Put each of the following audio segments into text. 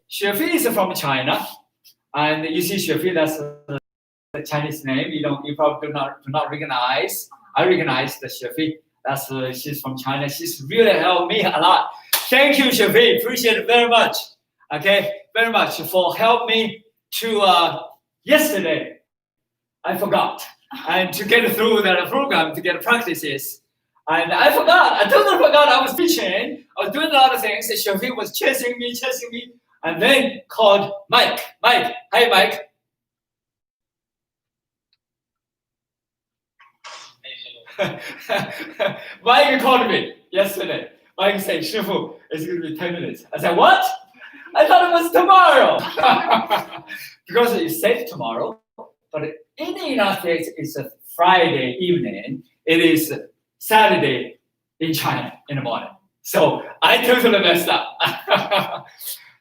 Shafi is from China, and you see Shafi, that's the Chinese name. You probably do not recognize. I recognize the Shafi. That's she's from China. She's really helped me a lot. Thank you, Shafi. Appreciate it very much. Okay, very much for helping me to yesterday. I forgot and to get through that program to get practices. And I forgot. I totally forgot. I was teaching. I was doing a lot of things. Shafi was chasing me, and then called Mike. Mike, hey Mike. Mike called me yesterday. Mike said, Shifu, it's going to be 10 minutes. I said, what? I thought it was tomorrow. Because it said tomorrow, but in the United States, it's a Friday evening. It is Saturday in China in the morning. So I totally messed up.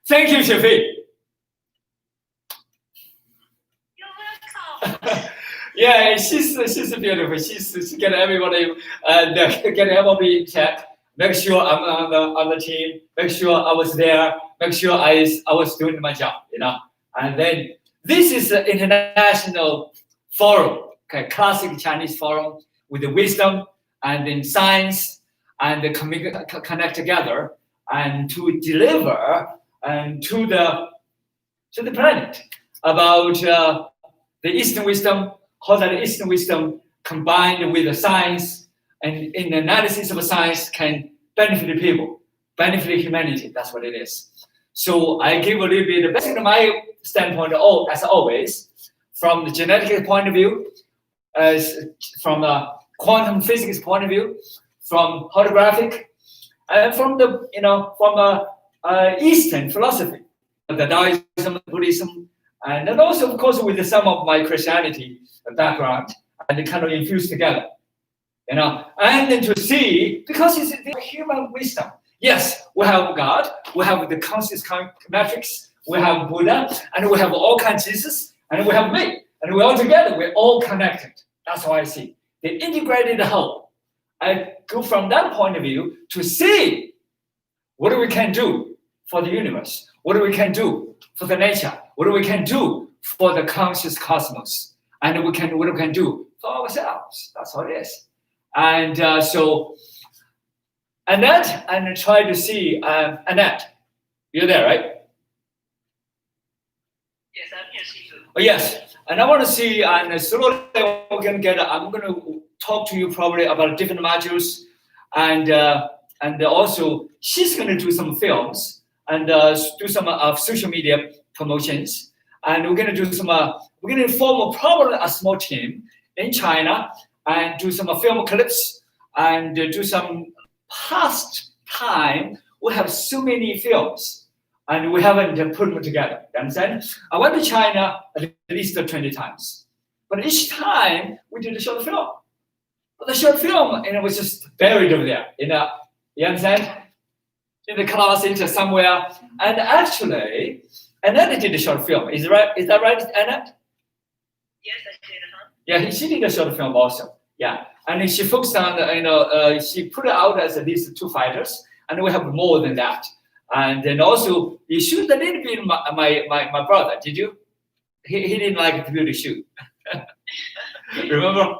Thank you, Shafi. You're welcome. Yeah, she's beautiful. She get everybody get everybody in check. Make sure I'm on the team. Make sure I was there. Make sure I was doing my job. And then this is an international forum, okay, classic Chinese forum with the wisdom and then science and the connect together and to deliver and to the planet about the Eastern wisdom, how that Eastern wisdom combined with the science and in the analysis of science can benefit the people, benefit humanity. That's what it is. So I give a little bit, basically my standpoint, as always, from the genetic point of view, from the quantum physics point of view, from holographic, and from the Eastern philosophy, the Taoism, Buddhism, and then also, of course, with some of my Christianity background, and they kind of infused together, and then to see, because it's the human wisdom. Yes, we have God, we have the conscious matrix, we have Buddha, and we have all kinds of Jesus, and we have me, and we're all together, we're all connected. That's how I see the integrated whole. I go from that point of view to see what we can do for the universe, what we can do for the nature, what we can do for the conscious cosmos, and what we can do for ourselves. That's how it is. And so Annette, and try to see Annette. You're there, right? Yes, I'm here. See you. Oh, yes, and I want to see, and slowly we're going to get. I'm going to talk to you probably about different modules, and also she's going to do some films and do some social media promotions, and we're going to do some. We're going to form probably a small team in China and do some film clips and do some past time. We have so many films and we haven't put them together. You understand? I went to China at least 20 times, but each time we did a short film. But the short film, was just buried over there. You understand? In the closet somewhere. And actually, Annette did a short film. Is that right, Annette? Yes, I did. Yeah, she did a short film also. Yeah, and she focused on, she put it out as at least 2 fighters, and we have more than that. And then also, you shoot a little bit my brother. Did you? He didn't like to do the shoot. Remember?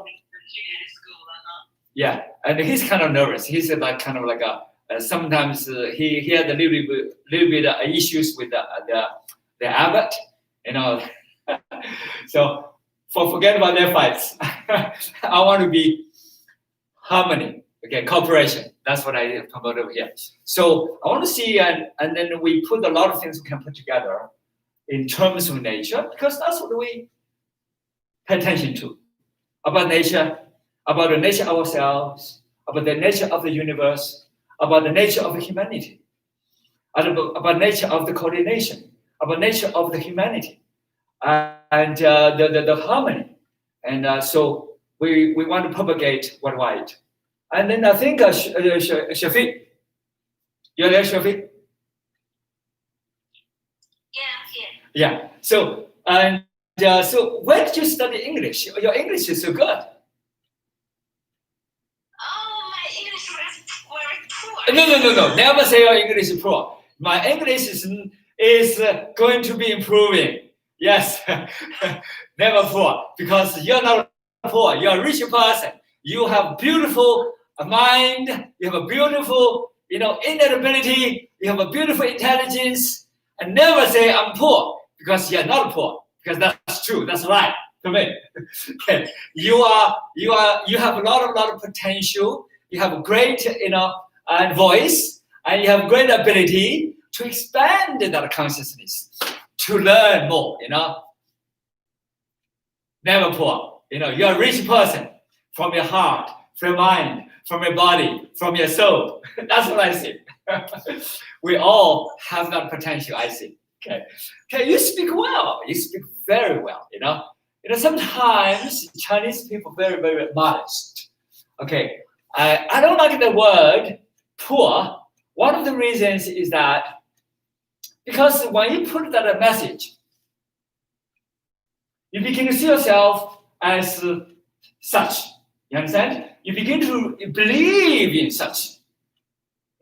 Yeah, and he's kind of nervous. He's like kind of like sometimes he had a little bit issues with the abbot, So forget about their fights. I want to be harmony, okay, cooperation. That's what I promote over here. So I want to see, and then we put a lot of things we can put together in terms of nature, because that's what we pay attention to, about nature, about the nature of ourselves, about the nature of the universe, about the nature of humanity, about nature of the coordination, about nature of the humanity, and the harmony. And so we want to propagate worldwide. And then I think Shafi, you're there, Shafi? Yeah. So so when did you study English? Your English is so good. Oh, my English was very poor. No. Never say your English is poor. My English is is going to be improving. Yes, never poor, because you're not poor. You're a rich person. You have beautiful mind. You have a beautiful, innate ability. You have a beautiful intelligence. And never say I'm poor, because you're not poor. Because that's true. That's right to me. Okay. You have a lot of potential. You have a great, voice, and you have great ability to expand that consciousness, to learn more, Never poor. You're a rich person from your heart, from your mind, from your body, from your soul. That's what I see. We all have that potential, I see. Okay, you speak well. You speak very well, sometimes Chinese people very, very modest. Okay, I don't like the word poor. One of the reasons is that because when you put that message, you begin to see yourself as such. You understand? You begin to believe in such.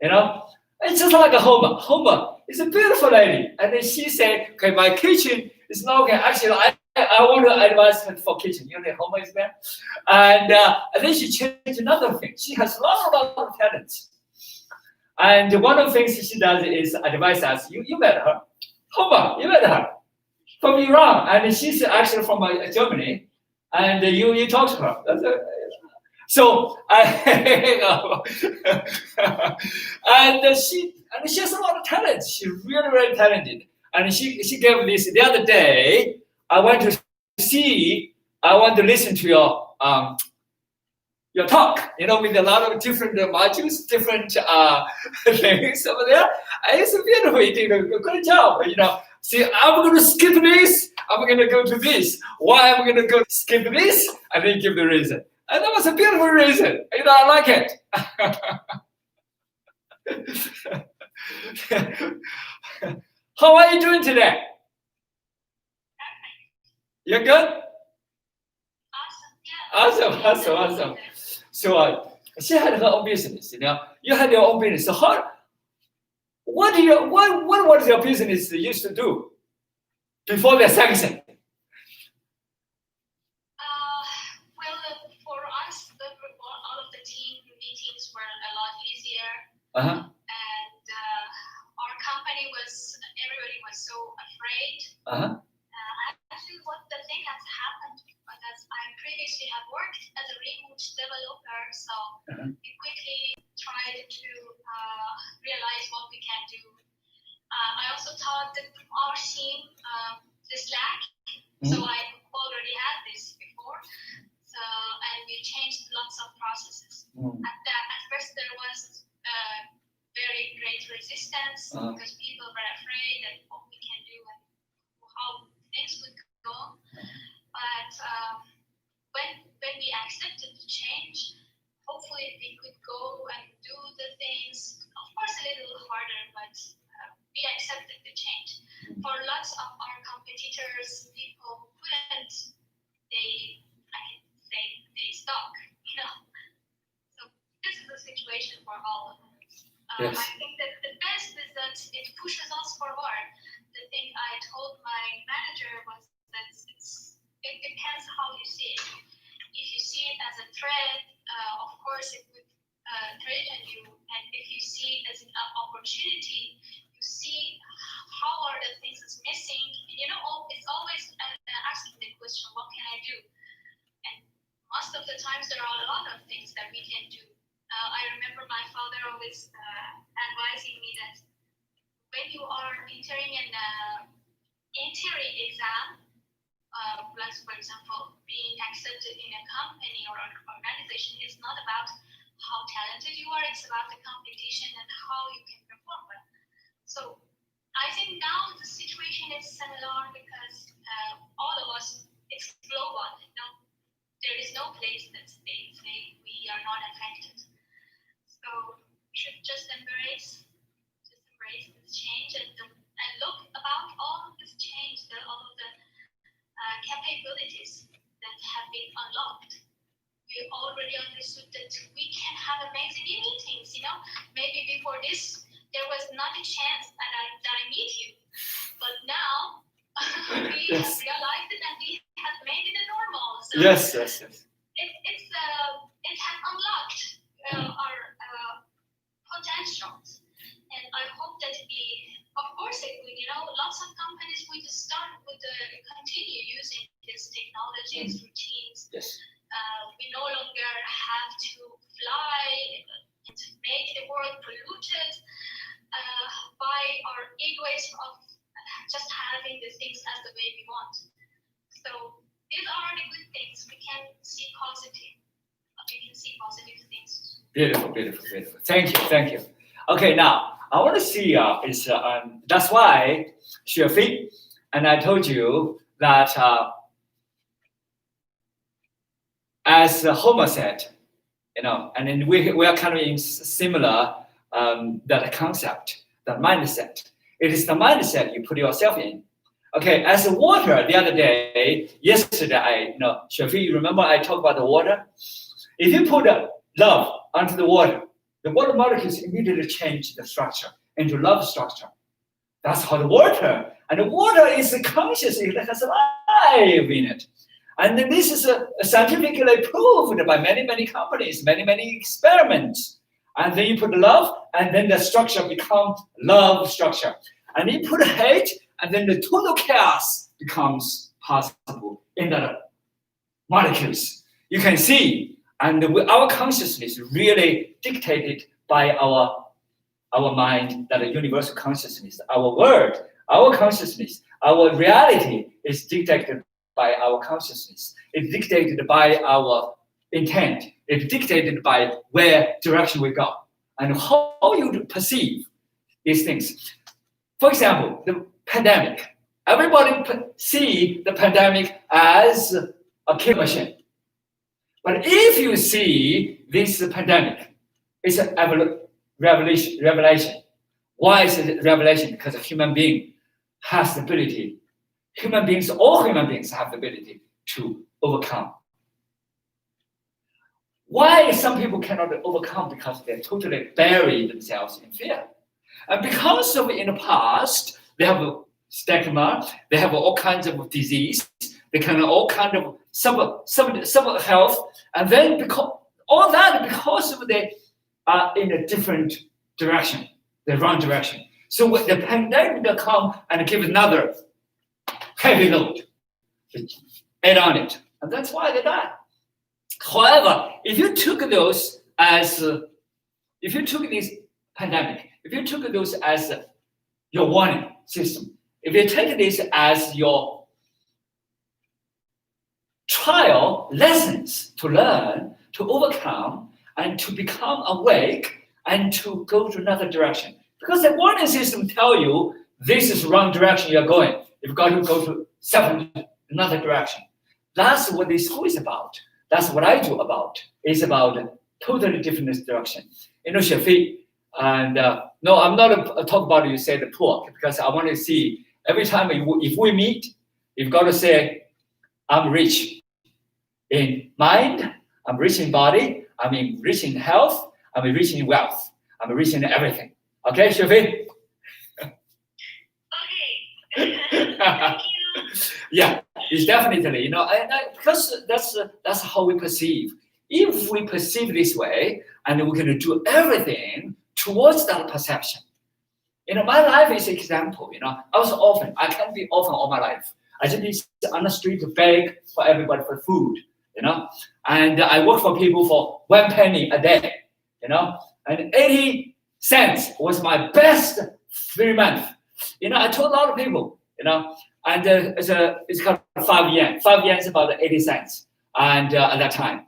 It's just like a Homer. Homer is a beautiful lady, and then she said, "Okay, my kitchen is not okay. Actually, I want to advise her for kitchen. Homer is there, and then she changed another thing. She has a lot of talents, and one of the things she does is advise us. You met her, Homer. You met her from Iran, and she's actually from Germany, and you talk to her. So and she has a lot of talent. She's really, really talented. And she gave this the other day. I want to listen to your talk, with a lot of different modules, different things over there. And it's beautiful. You did a good job. See, I'm going to skip this. I'm going to go to this. Why am I going to go skip this? And then give the reason. And that was a beautiful reason. I like it. How are you doing today? You're good? Awesome. So she had her own business, You had your own business. So what was your business used to do before the sanction? For us, all of the team meetings were a lot easier. Uh-huh. And our company everybody was so afraid. Uh-huh. Actually, what the thing has happened because I previously have worked as a remote developer, so we quickly tried to realize what we can do. I also taught our team the Slack, so I already had this before. So, and we changed lots of processes. At first, there was very great resistance because people were afraid of what we can do and how things would go. But when we accepted the change, hopefully we could go and do the things. Of course, a little harder, but we accepted the change. For lots of our competitors, people couldn't. They stuck, So this is the situation for all of us. Yes. I think that the best is that it pushes us forward. The thing I told my manager was that it depends how you see it. If you see it as a threat, of course it would threaten you. And if you see it as an opportunity, you see how are the things that's missing. And it's always asking the question, what can I do? And most of the times there are a lot of things that we can do. I remember my father always advising me that when you are entering an entry exam, like for example, being accepted in a company or an organization, is not about how talented you are, it's about the competition and how you can perform well. So I think now the situation is similar because all of us, it's global. There is no place that they say we are not affected. So we should just embrace this change and look about all of this change, all of the capabilities that have been unlocked. We already understood that we can have amazing meetings. Maybe before this there was not a chance that I meet you. But now we Yes. have realized it and we have made it a normal. So Yes. it has unlocked our potentials. And I hope that of course, lots of companies would continue using these technologies, routines. Yes. We no longer have to fly and make the world polluted by our egoism of just having the things as the way we want. So these are the good things. We can see positive things. Beautiful. Thank you. Okay, now I want to see that's why Shafi, and I told you that as Homer said, and then we are kind of in similar that concept, that mindset. It is the mindset you put yourself in. Okay, as water the other day, yesterday, Shafi, you remember I talked about the water? If you put love onto the water molecules immediately change the structure into love structure. That's how the water, and the water is conscious, it has life in it. And then this is scientifically proved by many companies, many experiments. And then you put love, and then the structure becomes love structure. And you put hate, and then the total chaos becomes possible in the molecules. You can see, and our consciousness really dictated by our mind, that the universal consciousness, our word, our consciousness, our reality is dictated by our consciousness. It's dictated by our intent. It's dictated by where direction we go and how you perceive these things. For example, the pandemic. Everybody see the pandemic as a kill machine. But if you see this pandemic, it's a revelation. Why is it a revelation? Because a human being has the ability. All human beings have the ability to overcome. Why some people cannot overcome? Because they totally bury themselves in fear. And because of in the past, they have a stigma, they have all kinds of disease, they can all kind of some health, and then because of they are in a different direction, the wrong direction. So when the pandemic will come and give another heavy load, add on it, and that's why they die. However, if you took this pandemic, if you took those as your warning system, if you take this as your trial lessons to learn, to overcome, and to become awake, and to go to another direction. Because the warning system tell you this is the wrong direction you're going. You've got to go to another direction. That's what this school is about. That's what I do about. It's about a totally different direction. Shafi, and no, I'm not talk about you say the poor, because I want to see every time if we meet, you've got to say, I'm rich in mind, I'm rich in body, I'm rich in health, I'm rich in wealth, I'm rich in everything. Okay, Shafi? Okay. Thank you. Yeah, it's definitely, because that's how we perceive. If we perceive this way, and we're going to do everything towards that perception. My life is an example. I can't be orphan all my life. I just be on the street to beg for everybody for food, and I work for people for 1 penny a day, and 80 cents was my best 3 months. I told a lot of people, and it's called 5 yen. 5 yen is about 80 cents, and at that time.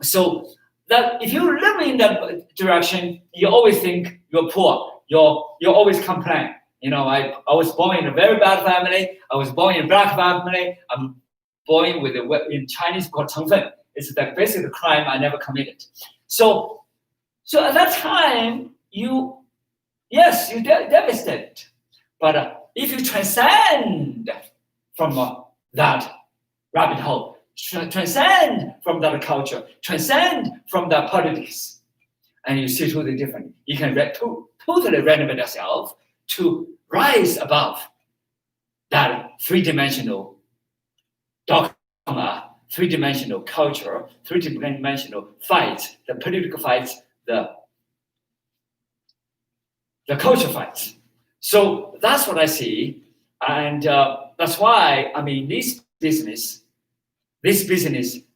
So that if you live in that direction, you always think you're poor. You always complain. I was born in a very bad family. I was born in a black family. I'm born in Chinese called 成分. It's the basic crime I never committed. So at that time, you devastated. But if you transcend from that rabbit hole, transcend from that culture, transcend from the politics, and you see totally different. You can totally renovate yourself to rise above that three-dimensional dogma, three-dimensional culture, three-dimensional fights, the political fights, the culture fights. So that's what I see, and that's why this business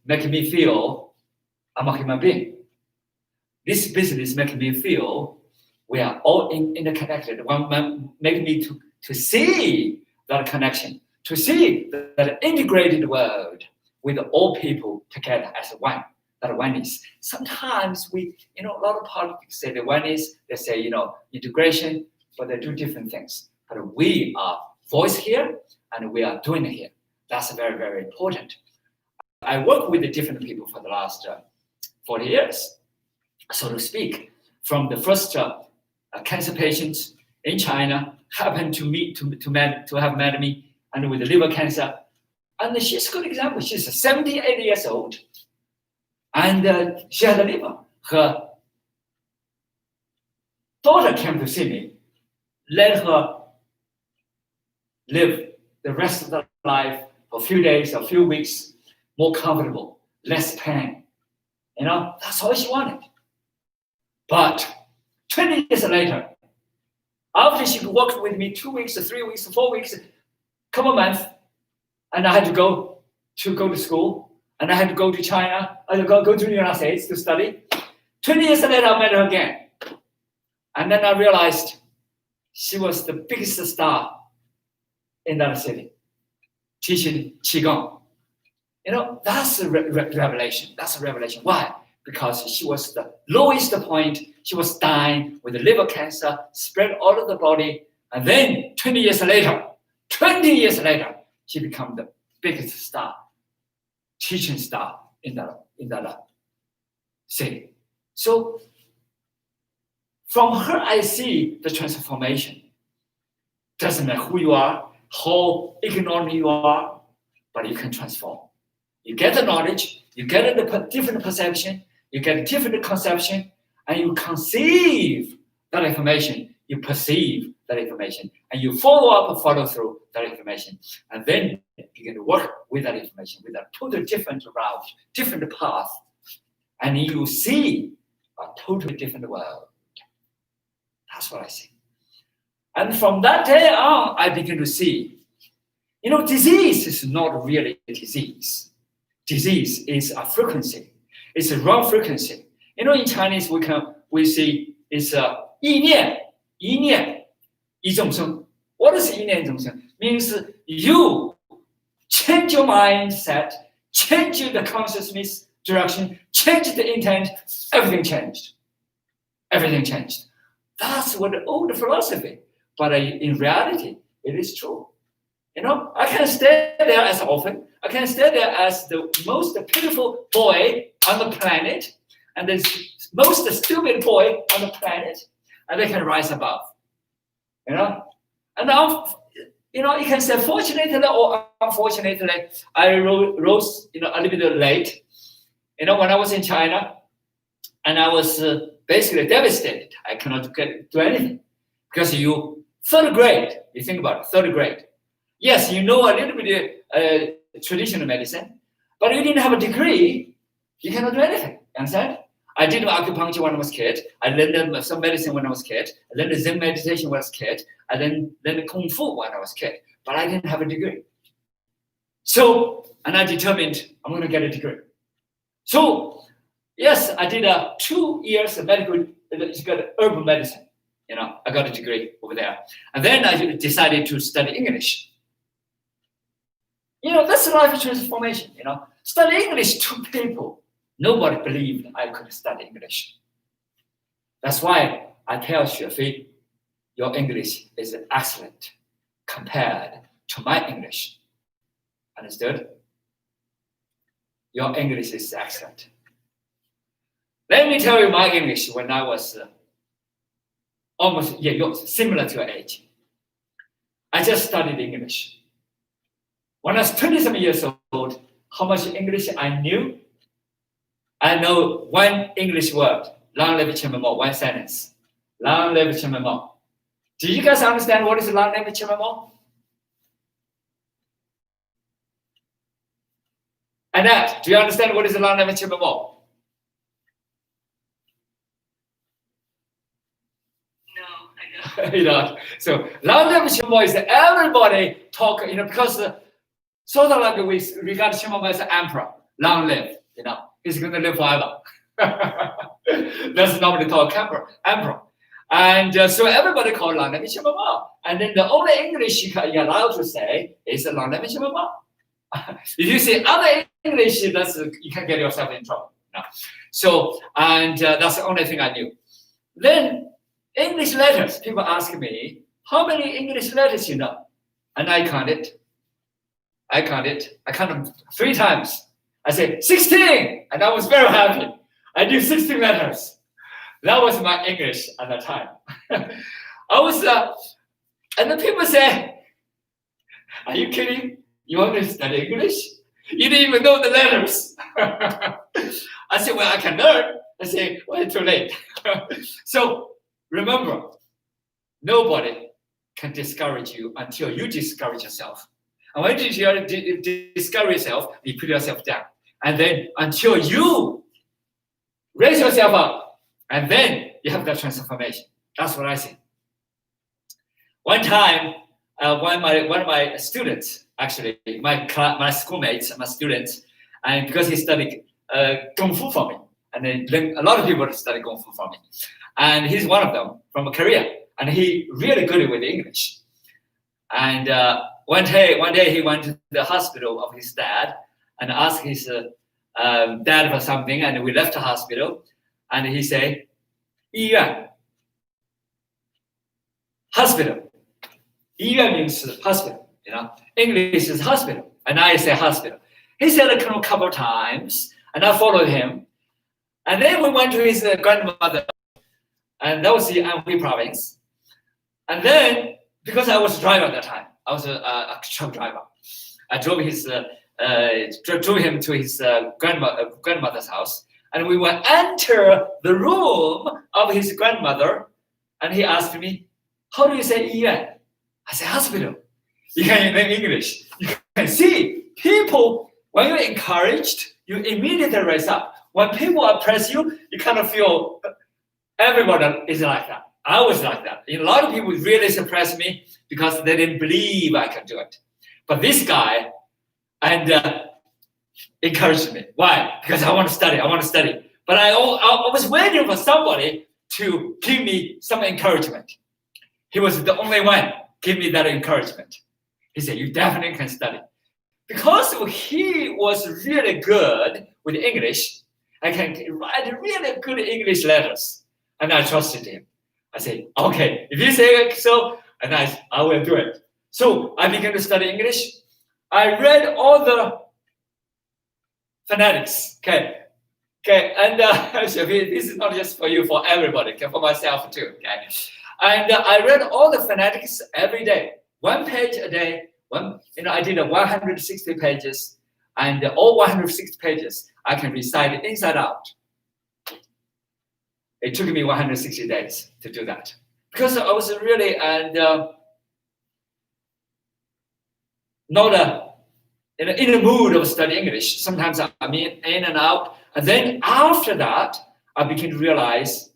making me feel I'm a human being. This business making me feel we are all interconnected. Making me to see that connection, to see that integrated world with all people together as one. That oneness. Sometimes a lot of politics say the oneness, they say, integration, but they do different things. But we are voice here and we are doing it here. That's very, very important. I work with the different people for the last 40 years, so to speak. From the first cancer patients in China happened to have met me, and with the liver cancer. And she's a good example. She's 78 years old. And she had a liver. Her daughter came to see me, let her live the rest of her life for a few days, a few weeks, more comfortable, less pain. That's all she wanted. But 20 years later, after she worked with me 2 weeks, or 3 weeks, or 4 weeks, a couple of months, and I had to go to school, and I had to go to China, I had to go to the United States to study. 20 years later, I met her again. And then I realized she was the biggest star in that city, teaching Qigong. That's a revelation. That's a revelation. Why? Because she was the lowest point. She was dying with liver cancer, spread all over the body. And then 20 years later, she became the biggest star, teaching star in that city. So from her, I see the transformation. Doesn't matter who you are, how ignorant you are, but you can transform. You get the knowledge, you get a different perception, you get a different conception, and you conceive that information, you perceive that information, and you follow up and follow through that information. And then you begin to work with that information, with a totally different route, different path, and you see a totally different world. That's what I see. And from that day on, I begin to see, disease is not really a disease. Disease is a frequency. It's a wrong frequency. In Chinese, we see it's a 意念一众生. What is 意念一众生? Means you change your mindset, change the consciousness direction, change the intent, everything changed. Everything changed. That's what the old philosophy. But in reality, it is true. I can stay there as an orphan. I can stay there as the most beautiful boy on the planet and the most stupid boy on the planet, and they can rise above. And now, you can say fortunately or unfortunately, I rose, a little bit late. When I was in China, and I was basically devastated. I cannot do anything because third grade. You think about it, third grade. Yes, a little bit traditional medicine, but you didn't have a degree. You cannot do anything. Understand? I did acupuncture when I was a kid. I learned some medicine when I was a kid. I learned Zen meditation when I was a kid. I then learned Kung Fu when I was a kid. But I didn't have a degree. So, and I determined I'm going to get a degree. So, yes, I did 2 years of medical, herbal medicine. I got a degree over there. And then I decided to study English. That's life transformation, Study English to people. Nobody believed I could study English. That's why I tell Xuefei, your English is excellent compared to my English. Understood? Your English is excellent. Let me tell you my English when I was almost similar to your age. I just studied English. When I was 27 years old, how much English I knew? I know one English word, Long live Chimamo. One sentence. Long live Chimamo. Do you guys understand what is long live Chimamo? Annette, do you understand what is long live Chimamo? No, I don't. You know, so long live Chimamo is that everybody talk, because sort of like we regard Chimamo as an emperor, long live, he's going to live forever. That's normally called emperor. And so everybody call long live Chimamo. And then the only English you're allowed to say is long live Chimamo. If you say other English, you can get yourself in trouble. No. So, and that's the only thing I knew. Then English letters, people ask me, how many English letters you know? And I counted. I counted them 3 times. I said 16, and I was very happy. I knew 16 letters. That was my English at the time. I was, and then people say, are you kidding? You want to study English? You didn't even know the letters. I said, well, I can learn. I say, well, too late. So remember, nobody can discourage you until you discourage yourself. And when you discourage yourself, you put yourself down. And then until you raise yourself up, and then you have that transformation. That's what I see. One time, one of my students, actually, my schoolmates, my students, and because he studied Kung Fu for me, and then a lot of people study Kung Fu for me, and he's one of them from Korea, and he really good with English. And one day he went to the hospital of his dad and asked his dad for something, and we left the hospital, and he said, 医院 hospital. 医院 means hospital, English is hospital, and I say hospital. He said it a couple of times, and I followed him. And then we went to his grandmother, and that was the Anhui province. And then, because I was a driver at that time, I was a truck driver. I drove him to his grandmother's house, and we will enter the room of his grandmother, and he asked me, how do you say 医院? I say hospital. You can in English. You can see people, when you're encouraged, you immediately raise up. When people oppress you, you kind of feel everybody is like that. I was like that. A lot of people really suppressed me because they didn't believe I could do it. But this guy encouraged me. Why? Because I want to study. But I was waiting for somebody to give me some encouragement. He was the only one give me that encouragement. He said, you definitely can study. Because he was really good with English, I can write really good English letters. And I trusted him. I said, okay, if you say so, and I will do it. So I began to study English. I read all the phonetics. Okay. And this is not just for you, for everybody, for myself too. Okay. And I read all the phonetics every day, 1 page a day. I did 160 pages, and all 160 pages I can recite it inside out. It took me 160 days to do that because I was really not in the mood of studying English. Sometimes I'm in and out, and then after that I began to realize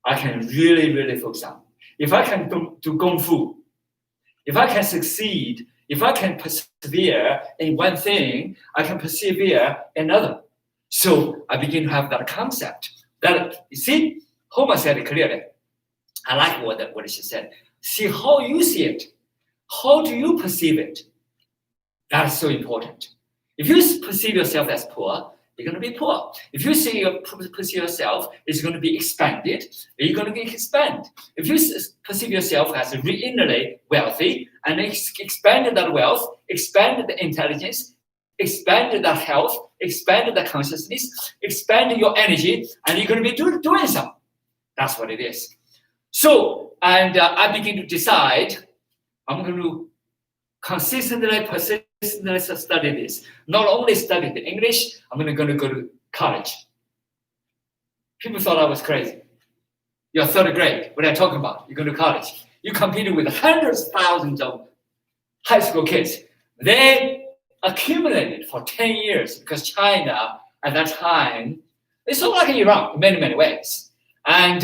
I can really focus on. If I can do Kung Fu, if I can succeed, if I can persevere in one thing, I can persevere in another. So I begin to have that concept. That you see, Homer said it clearly. I like what she said. See how you see it. How do you perceive it? That is so important. If you perceive yourself as poor, you're going to be poor. If you perceive yourself is going to be expanded, you're going to expand. If you perceive yourself as innerly wealthy and expand that wealth, expand the intelligence, expand the health, expand the consciousness, expand your energy, and you're going to be doing something. That's what it is. So, and I begin to decide, I'm going to consistently, persistently study this. Not only study the English, I'm going to go to college. People thought I was crazy. You're third grade. What are you talking about? You go to college. You competed with hundreds of thousands of high school kids. They accumulated for 10 years because China at that time, it's sort of like Iran in many, many ways. And,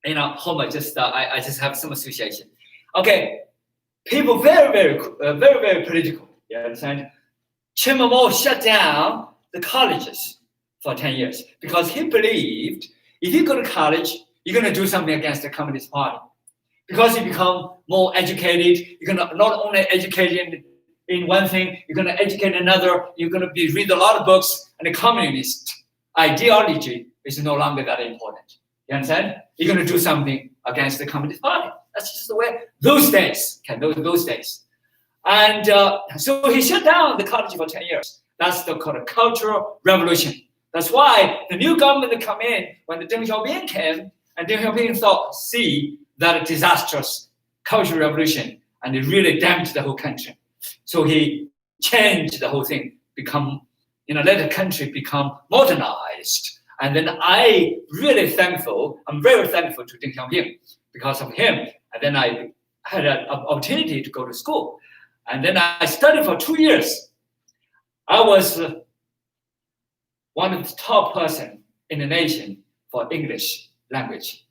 Homer, I just have some association. Okay, people very political. You understand? Chairman Mao shut down the colleges for 10 years because he believed if you go to college, you're going to do something against the Communist Party. Because you become more educated, you're going to not only educate in one thing, you're going to educate another, you're going to read a lot of books, and the communist ideology is no longer that important. You understand? You're going to do something against the Communist Party. That's just the way, those days. And so he shut down the college for 10 years. That's called a cultural revolution. That's why the new government come in, when the Deng Xiaoping came, and Deng Xiaoping see that disastrous cultural revolution, and it really damaged the whole country. So he changed the whole thing, let the country become modernized. And then I'm very thankful to Deng Xiaoping because of him. And then I had an opportunity to go to school. And then I studied for 2 years. I was one of the top person in the nation for English language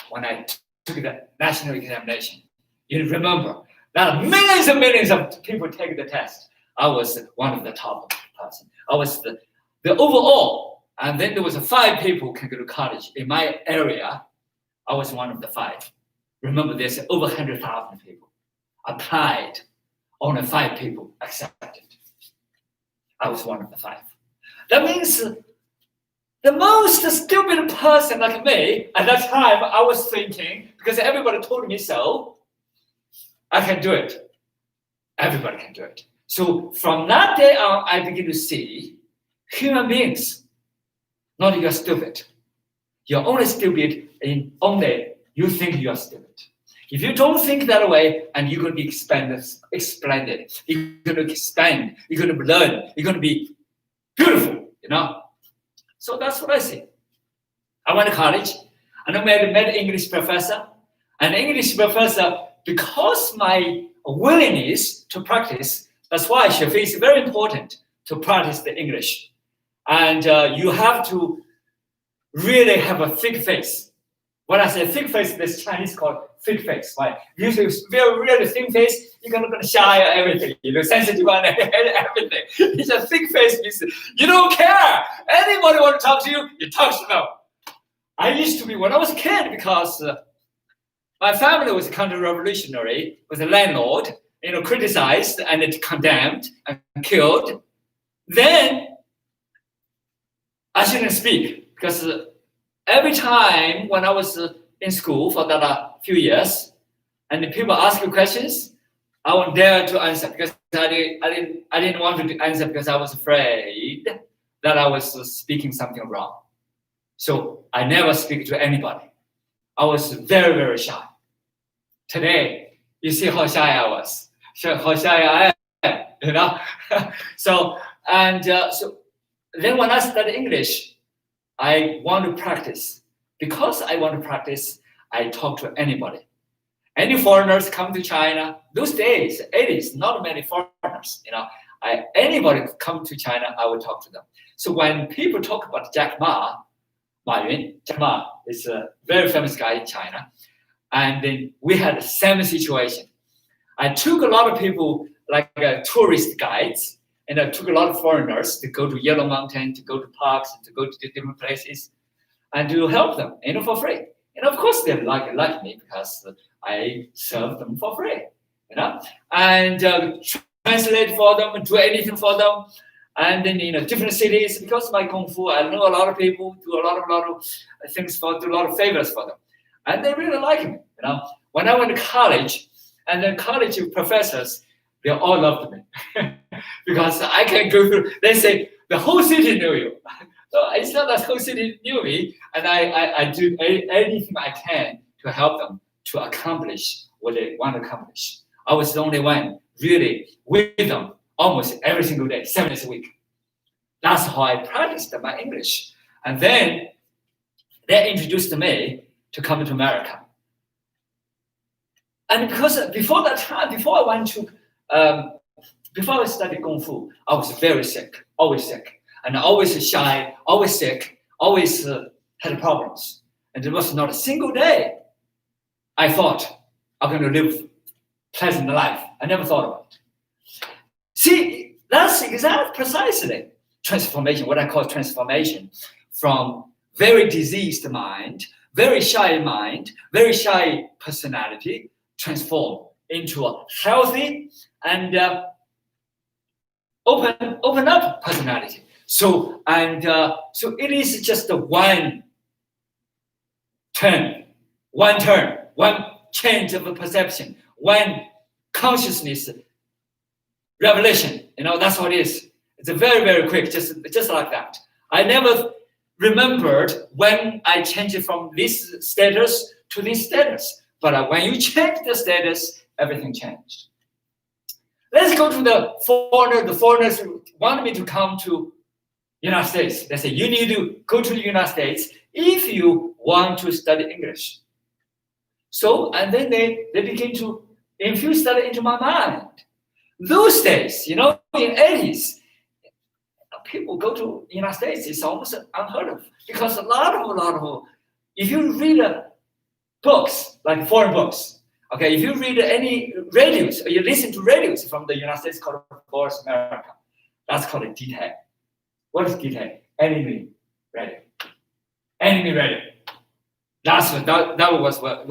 when I took the national examination. You remember that millions and millions of people take the test. I was one of the top person. I was the overall, and then there was 5 people can go to college in my area. I was one of the 5. Remember, there's over 100,000 people applied. Only 5 people accepted. I was one of the 5. That means the most stupid person like me, at that time, I was thinking, because everybody told me so, I can do it. Everybody can do it. So from that day on, I begin to see human beings, not you're stupid. You're only stupid in only you think you're stupid. If you don't think that way, and you're going to be expanded, you're going to expand, you're going to learn, you're going to be beautiful, So that's what I see. I went to college, and I met an English professor. And the English professor, because my willingness to practice, that's why Shafi is very important to practice the English. And you have to really have a thick face. When I say thick face, this Chinese called thick face, right? Usually, really thin face, you're going to shy everything, sensitive on everything. It's a thick face means you don't care. Anybody want to talk to you, you talk to them. I used to be, when I was a kid, because my family was counter-revolutionary, was a landlord, criticized and condemned and killed. Then I shouldn't speak because every time when I was in school for that few years, and the people ask you questions, I won't dare to answer because I didn't want to answer because I was afraid that I was speaking something wrong. So I never speak to anybody. I was very, very shy. Today, you see how shy I was, how shy I am, So then when I study English, I want to practice. Because I want to practice, I talk to anybody. Any foreigners come to China, those days, 80s, not many foreigners, anybody come to China, I will talk to them. So when people talk about Jack Ma Yun, Jack Ma is a very famous guy in China. And then we had the same situation. I took a lot of people, like tourist guides, and I took a lot of foreigners to go to Yellow Mountain, to go to parks, to go to different places, and to help them, for free. And of course, they like me because I serve them for free, and translate for them, do anything for them. And then, different cities, because of my Kung Fu, I know a lot of people, do a lot of things do a lot of favors for them. And they really like me, When I went to college, and then college professors, they all loved me because I can go through, they say, the whole city knew you. So it's not that the whole city knew me, and I do anything I can to help them to accomplish what they want to accomplish. I was the only one really with them almost every single day, 7 days a week. That's how I practiced my English. And then they introduced me to come to America. And because before that time, before I studied Kung Fu, I was very sick, always sick, and always shy, always sick, always had problems. And there was not a single day I thought I'm going to live pleasant life. I never thought about it. See, that's precisely transformation, what I call transformation from very diseased mind, very shy personality, transform into a healthy and open up personality. So it is just one turn, one change of a perception, one consciousness revelation. That's what it is. It's a very, very quick, just like that. I never remembered when I changed from this status to this status. But when you change the status, everything changed. Let's go to the foreigner. The foreigners wanted me to come to United States. They say, you need to go to the United States if you want to study English. So, and then they begin to infuse that into my mind. Those days, in 80s, people go to United States, it's almost unheard of. Because a lot of, if you read books, like foreign books, okay, if you read any radios, or you listen to radios from the United States called Voice America, that's called a DTAG. What is DTAG? Enemy radio. Enemy radio. That was what it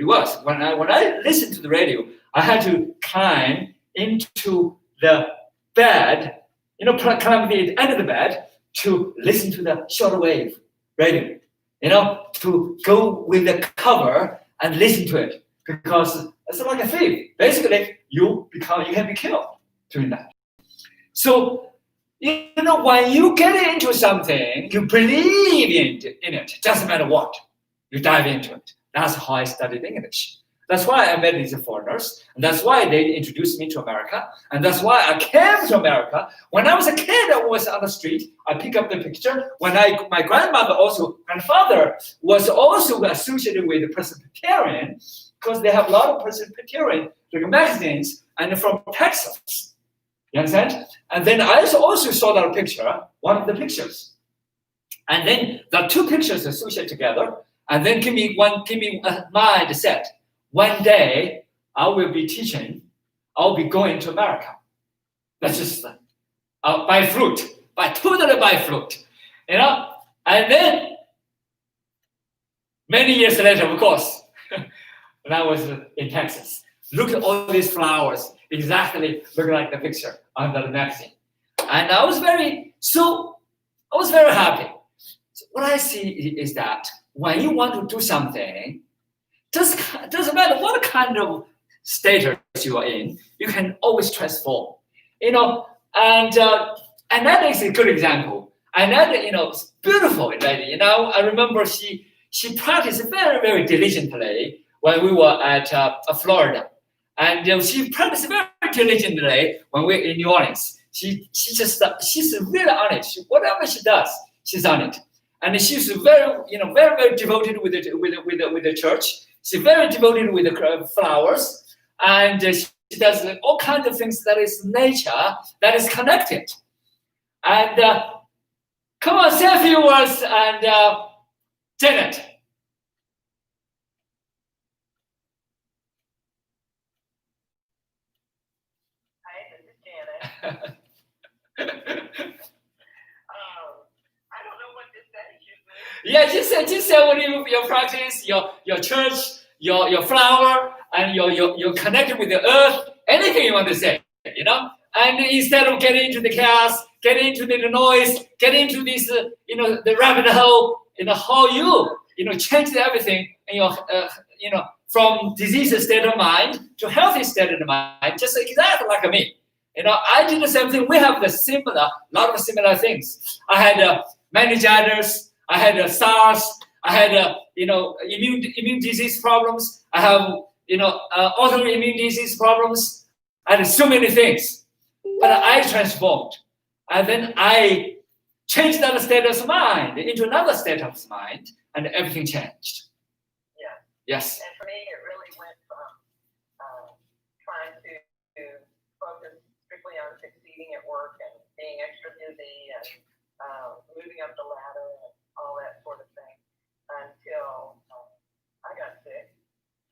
was. When I listened to the radio, I had to climb into the bed, climb the end of the bed to listen to the shortwave radio. To go with the cover and listen to it, because it's like a thief. Basically, you can be killed doing that. So, when you get into something, you believe in it. Doesn't matter what, you dive into it. That's how I studied English. That's why I met these foreigners, and that's why they introduced me to America, and that's why I came to America. When I was a kid, I was on the street. I pick up the picture. My grandfather was also associated with the Presbyterian, because they have a lot of Presbyterian magazines, and from Texas. You understand? And then I also saw that picture, one of the pictures, and then the two pictures associated together, and then give me a mindset. One day, I will be teaching, I'll be going to America. That's just by fluke, totally by fluke, And then, many years later, of course, when I was in Texas, look at all these flowers, exactly look like the picture on the magazine. And I was very happy. So what I see is that when you want to do something, doesn't matter what kind of status you are in, you can always transform, and that is a good example. And that, it's beautiful lady, I remember she practiced very, very diligently when we were at Florida. And she practiced very diligently when we were in New Orleans. She's really on it. Whatever she does, she's on it. And she's very, very, very devoted with the church. She's very devoted with the flowers, and she does all kinds of things that is nature, that is connected. And come on, say a few words, and Janet. Hi, this is Janet. I don't know what to say. Yeah, just say what your practice, your church, your flower, and you're connected with the earth. Anything you want to say, And instead of getting into the chaos, getting into the noise, getting into this, the rabbit hole, how you change everything in from diseased state of mind to healthy state of mind, just exactly like me. I did the same thing. We have lot of similar things. I had meningitis. I had SARS. I had immune disease problems. I have autoimmune disease problems. I had so many things, but I transformed, and then I change that state of mind into another state of mind, and everything changed. Yeah. Yes. And for me, it really went from trying to focus strictly on succeeding at work and being extra busy and moving up the ladder and all that sort of thing until I got sick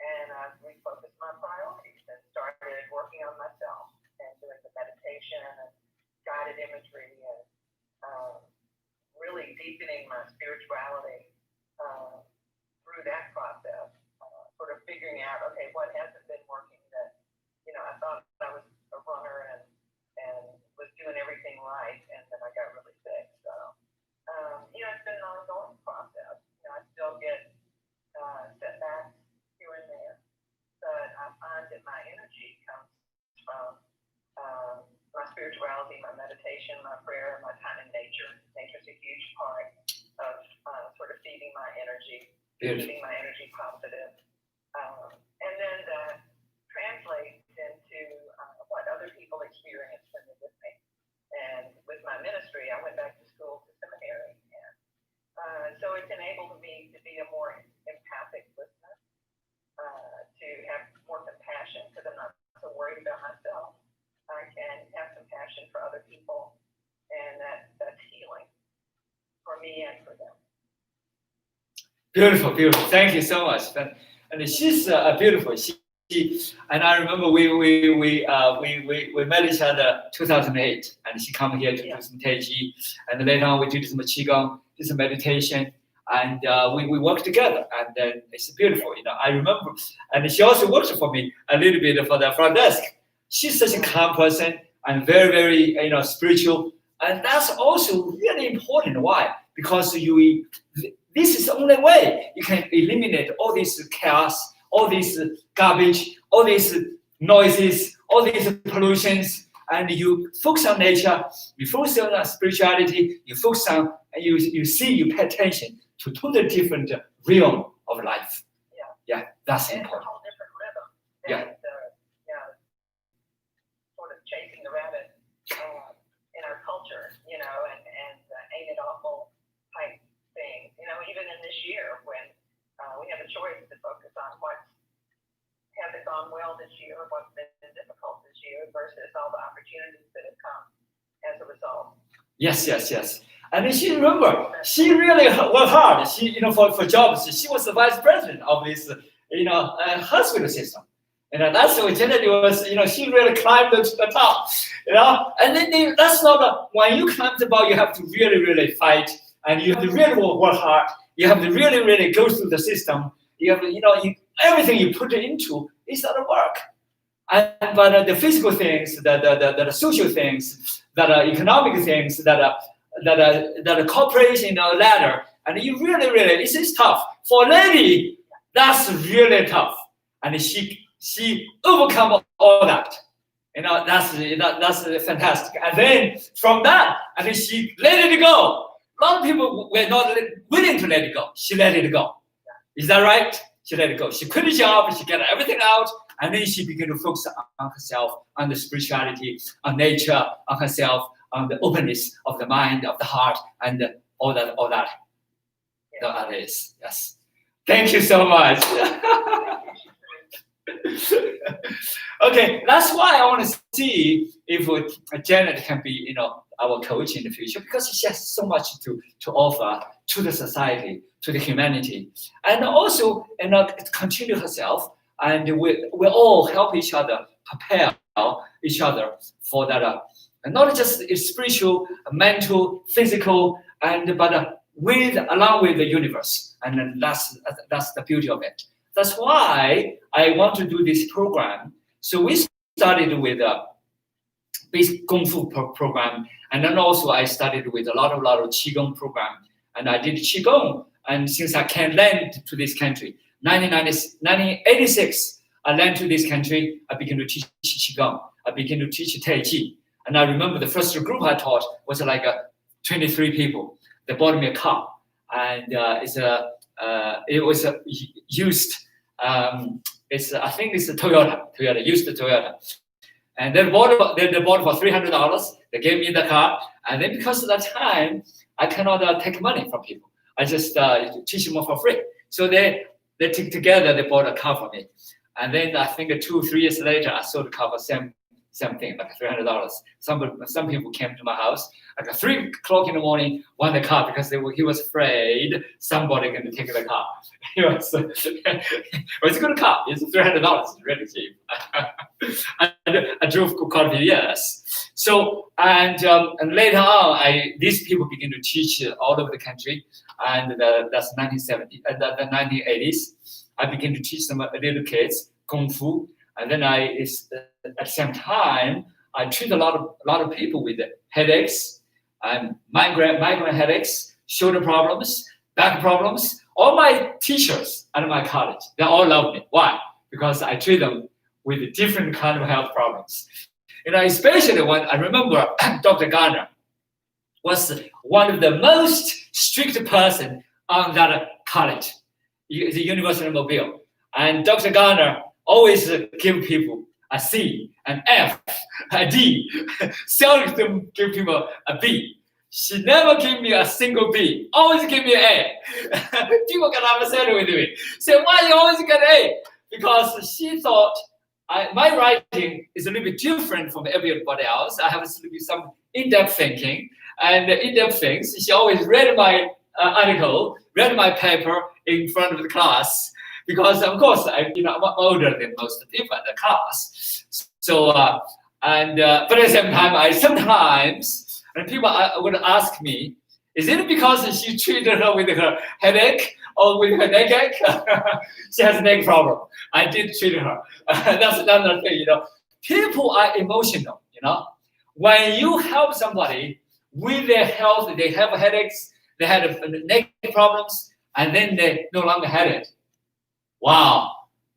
and I refocused my priorities and started working on myself and doing the meditation and guided imagery and really deepening my spirituality through that process, sort of figuring out, okay, what hasn't been working that, I thought I was a runner and was doing everything right, and then I got really sick. So, it's been an ongoing process. I still get setbacks here and there, but I find that my energy comes from my spirituality, my meditation, my prayer, my time in nature. Nature's a huge part of sort of feeding my energy, keeping my energy positive. And then that translates into what other people experience when they're with me. And with my ministry, I went back to school to seminary. And so it's enabled me to be a more empathic listener, to have more compassion because I'm not so worried about myself. I can have compassion for other people, and that's healing for me and for them. Beautiful, beautiful. Thank you so much. And she's beautiful. And I remember we met each other 2008, and she come here to do some Tai Chi, and later on we did some Qigong, did some meditation, and we worked together, and then it's beautiful. I remember, and she also worked for me a little bit for the front desk. She's such a calm person and very, very, spiritual. And that's also really important. Why? Because this is the only way you can eliminate all this chaos, all this garbage, all these noises, all these pollutions, and you focus on nature, you focus on spirituality, you focus on, you pay attention to totally different realm of life. Yeah, that's important. A whole different rhythm. Yeah. Chasing the rabbit in our culture, and ain't it awful type thing. Even in this year when we have a choice to focus on what hasn't gone well this year, what's been difficult this year versus all the opportunities that have come as a result. Yes. And she really worked hard. She, for jobs, she was the vice president of this, hospital system. That's what generally was, she really climbed to the top, and then that's not, when you climb the bar, you have to really, really fight, and you have to really work hard. You have to really, really go through the system. You have to, everything you put into is not work. But the physical things, the social things, that are economic things, that are corporation ladder, and you really, it's tough. For a lady, that's really tough. And she overcome all that. That's fantastic. And then from that, I think she let it go. A lot of people were not willing to let it go. She let it go. Is that right? She let it go. She quit the job, she got everything out, and then she began to focus on herself, on the spirituality, on nature, on herself, on the openness of the mind, of the heart, and all that. That is, yes. Thank you so much. Okay, that's why I want to see if Janet can be, our coach in the future, because she has so much to offer to the society, to the humanity, and also, continue herself, and we all help each other, prepare each other for that, not just spiritual, mental, physical, but along with the universe, and then that's the beauty of it. That's why I want to do this program. So we started with a basic Kung Fu program, and then also I started with a lot of Qigong program, and I did Qigong. And since I came land to this country, 1986, I landed to this country. I began to teach Qigong. I began to teach Tai Chi. And I remember the first group I taught was 23 people. They bought me a car, and it was used. I think it's a Toyota, used Toyota. And they bought for $300. They gave me the car, and then because of that time, I cannot take money from people. I just teach them for free. So they took together. They bought a car for me, and then I think 2 or 3 years later, I sold the car for same thing, like $300. Some people came to my house like 3 o'clock in the morning, want the car because he was afraid somebody going to take the car. Well, it's a good car. It's $300. It's really cheap. I drove quite a few years. So and later on, these people began to teach all over the country, and that's 1970, the 1980s. I began to teach them little kids kung fu, and then at the same time I treat a lot of people with headaches and migraine headaches, shoulder problems, back problems. All my teachers at my college, they all love me. Why? Because I treat them with different kind of health problems. Especially when I remember Dr. Garner was one of the most strict person on that college, the University of Mobile. And Dr. Garner always give people a C, an F, a D. Seldom give people a B. She never gave me a single B. Always give me an A. People get upset with me. Say, why you always get A? Because she thought my writing is a little bit different from everybody else. I have some in-depth thinking and in-depth things. She always read my article, read my paper in front of the class, because of course I'm older than most of the people in the class. So but at the same time, sometimes people would ask me, is it because she treated her with her headache or with her neck ache? She has a neck problem. I did treat her. That's another thing, People are emotional, When you help somebody with their health, they have headaches, they had neck problems, and then they no longer had it. Wow,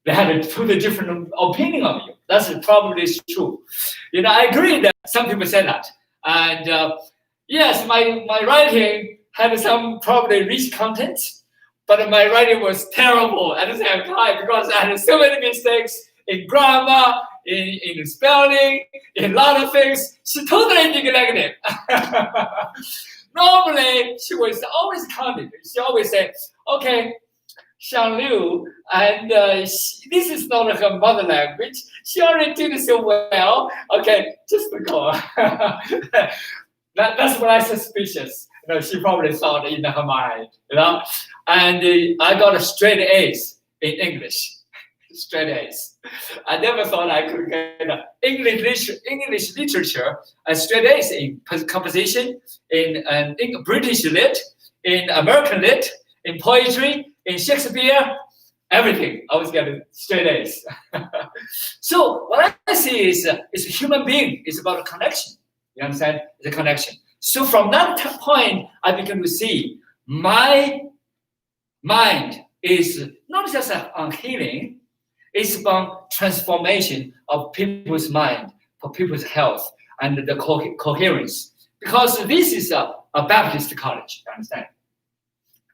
they had a totally different opinion of you. That's probably true. I agree that some people say that. And yes, my writing had some probably rich content, but my writing was terrible at the same time because I had so many mistakes in grammar, in spelling, in a lot of things. She totally neglected. Normally, she was always counted. She always said, okay, Xiang Liu, and this is not her mother language. She already did so well. Okay, just go. That's what I suspicious. She probably thought in her mind, And I got a straight A's in English. Straight A's. I never thought I could get English literature and straight A's in composition, in British lit, in American lit, in poetry, in Shakespeare, everything. I was getting straight A's. So what I see is a human being. It's about a connection. You understand? It's a connection. So from that point, I began to see my mind is not just on healing. It's about transformation of people's mind, for people's health, and the coherence. Because this is a Baptist college, you understand?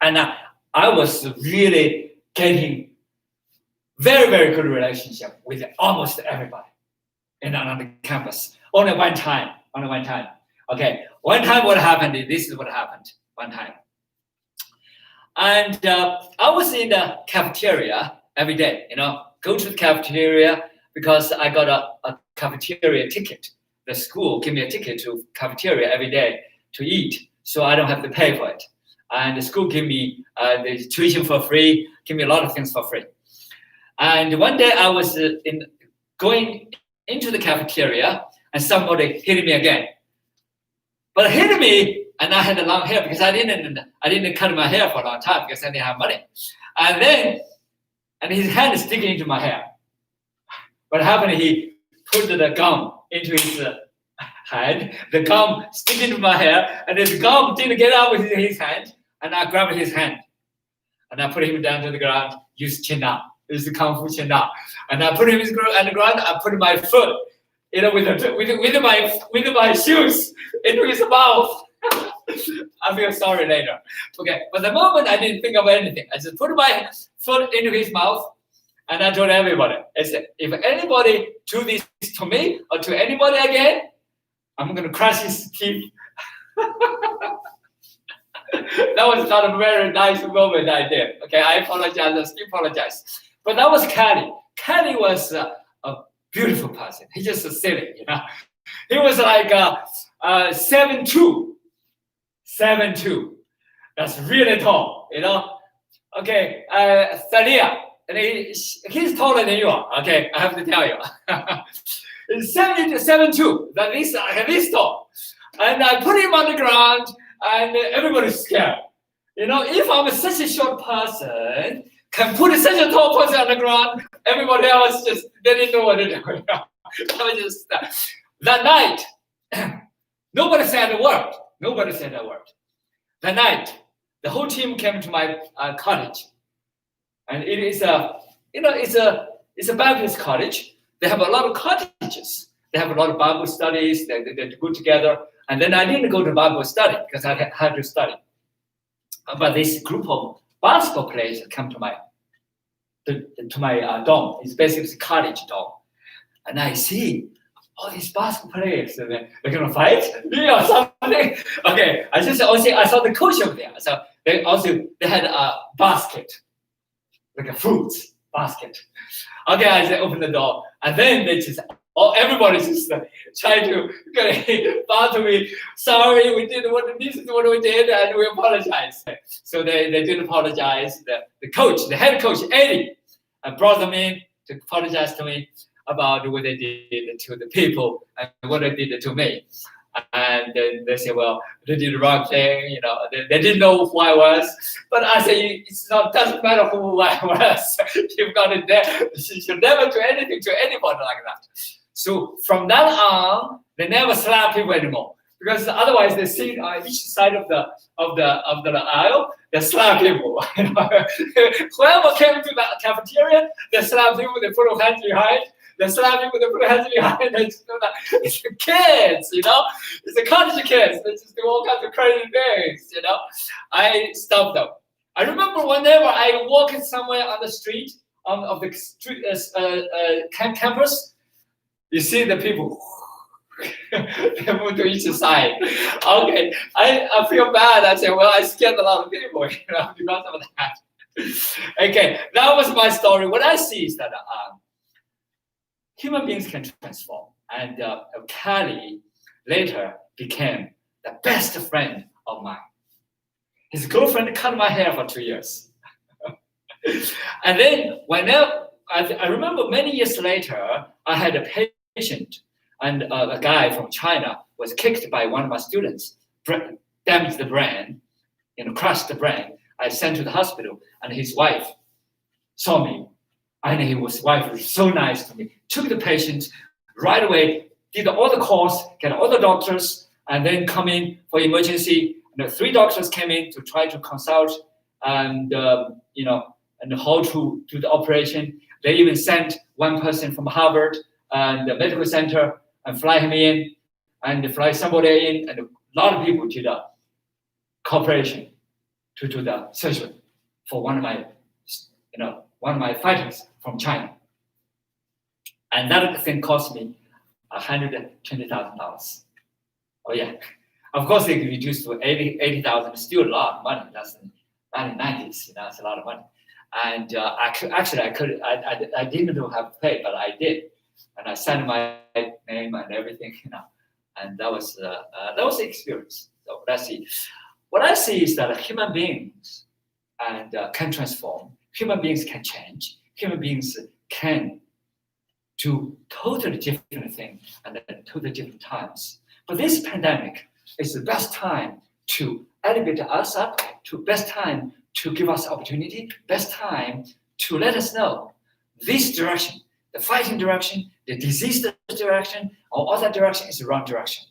And I was really getting very, very good relationship with almost everybody on the campus. Only one time. Okay, one time what happened, this is what happened one time. And I was in the cafeteria every day, go to the cafeteria because I got a cafeteria ticket. The school gave me a ticket to cafeteria every day to eat, so I don't have to pay for it. And the school gave me the tuition for free, give me a lot of things for free. And one day I was going into the cafeteria and somebody hit me again. But hit me, and I had a long hair because I didn't cut my hair for a long time because I didn't have money. And his hand is sticking into my hair. What happened? He put the gum into his hand. The gum stick into my hair, and the gum didn't get out with his hand. And I grabbed his hand, and I put him down to the ground. Use chin up. This is Kung Fu chin up. And I put him on the ground. I put my foot, with my shoes into his mouth. I feel sorry later. Okay, but the moment I didn't think of anything. I just put my foot into his mouth, And I told everybody, I said, if anybody do this to me or to anybody again, I'm going to crush his teeth. That was not a very nice moment I did. Okay, I apologize. I still apologize. But that was Kelly. Kelly was a beautiful person. He just silly, you know. He was like 7'2". 7'2". That's really tall, you know. Okay, Thania, and he's taller than you are. Okay, I have to tell you. He's 7'2". At least tall. And I put him on the ground, and everybody's scared. You know, if I'm such a short person, can put such a tall person on the ground, everybody else just didn't know what to do. I was just that night, nobody said a word. Nobody said a word. That night, the whole team came to my cottage, and it is it's a Baptist cottage. They have a lot of cottages. They have a lot of Bible studies. They go together. And then I didn't go to Bible study because I had to study. But this group of basketball players come to my dorm. It's basically a cottage dorm, and I see all these basketball players. They're gonna fight me or something. Okay, I saw the coach over there. So they had a basket, like a fruits basket. Okay, I said open the door, and then they just. Everybody's just trying to bother me. Sorry, we did this is what we did, and we apologize. So they did apologize. The coach, the head coach, Eddie, brought them in to apologize to me about what they did to the people and what they did to me. And then they said, well, they did the wrong thing. You know, they didn't know who I was. But I say, doesn't matter who I was. You've got it there. You should never do anything to anybody like that. So from that on, they never slap people anymore, because otherwise they sit on each side of the aisle. They slap people. Whoever came to the cafeteria, they slap people. They put their hands behind. They slap people. They put their hands behind. It's the kids, you know. It's the college kids. They just do all kinds of crazy things, you know. I stopped them. I remember whenever I walk somewhere on the street of the street campus. You see the people, they move to each side. Okay, I feel bad. I say, well, I scared a lot of people, you know, because of that. Okay, that was my story. What I see is that human beings can transform. And Kelly later became the best friend of mine. His girlfriend cut my hair for 2 years. And then whenever, I remember many years later, I had a patient, and a guy from China was kicked by one of my students, damaged the brain, crushed the brain. I sent to the hospital, and his wife saw me, and his wife was so nice to me. Took the patient right away, did all the calls, get all the doctors, and then come in for emergency. And the 3 doctors came in to try to consult, and and how to do the operation. They even sent one person from Harvard and the medical center and fly him in, and fly somebody in, and a lot of people did the cooperation to do the surgery for one of my fighters from China. And that thing cost me $120,000. Oh yeah, of course they reduced to 80,000. Still a lot of money. That's in the 1990s. That's a lot of money. And I didn't have to pay, but I did, and I signed my name and everything, and that was the experience. So what I see is that human beings can transform. Human beings can change. Human beings can do totally different things and at totally different times. But this pandemic is the best time to elevate us up, best time to give us opportunity, best time to let us know this direction, the fighting direction, the disease direction, or other direction is the wrong direction.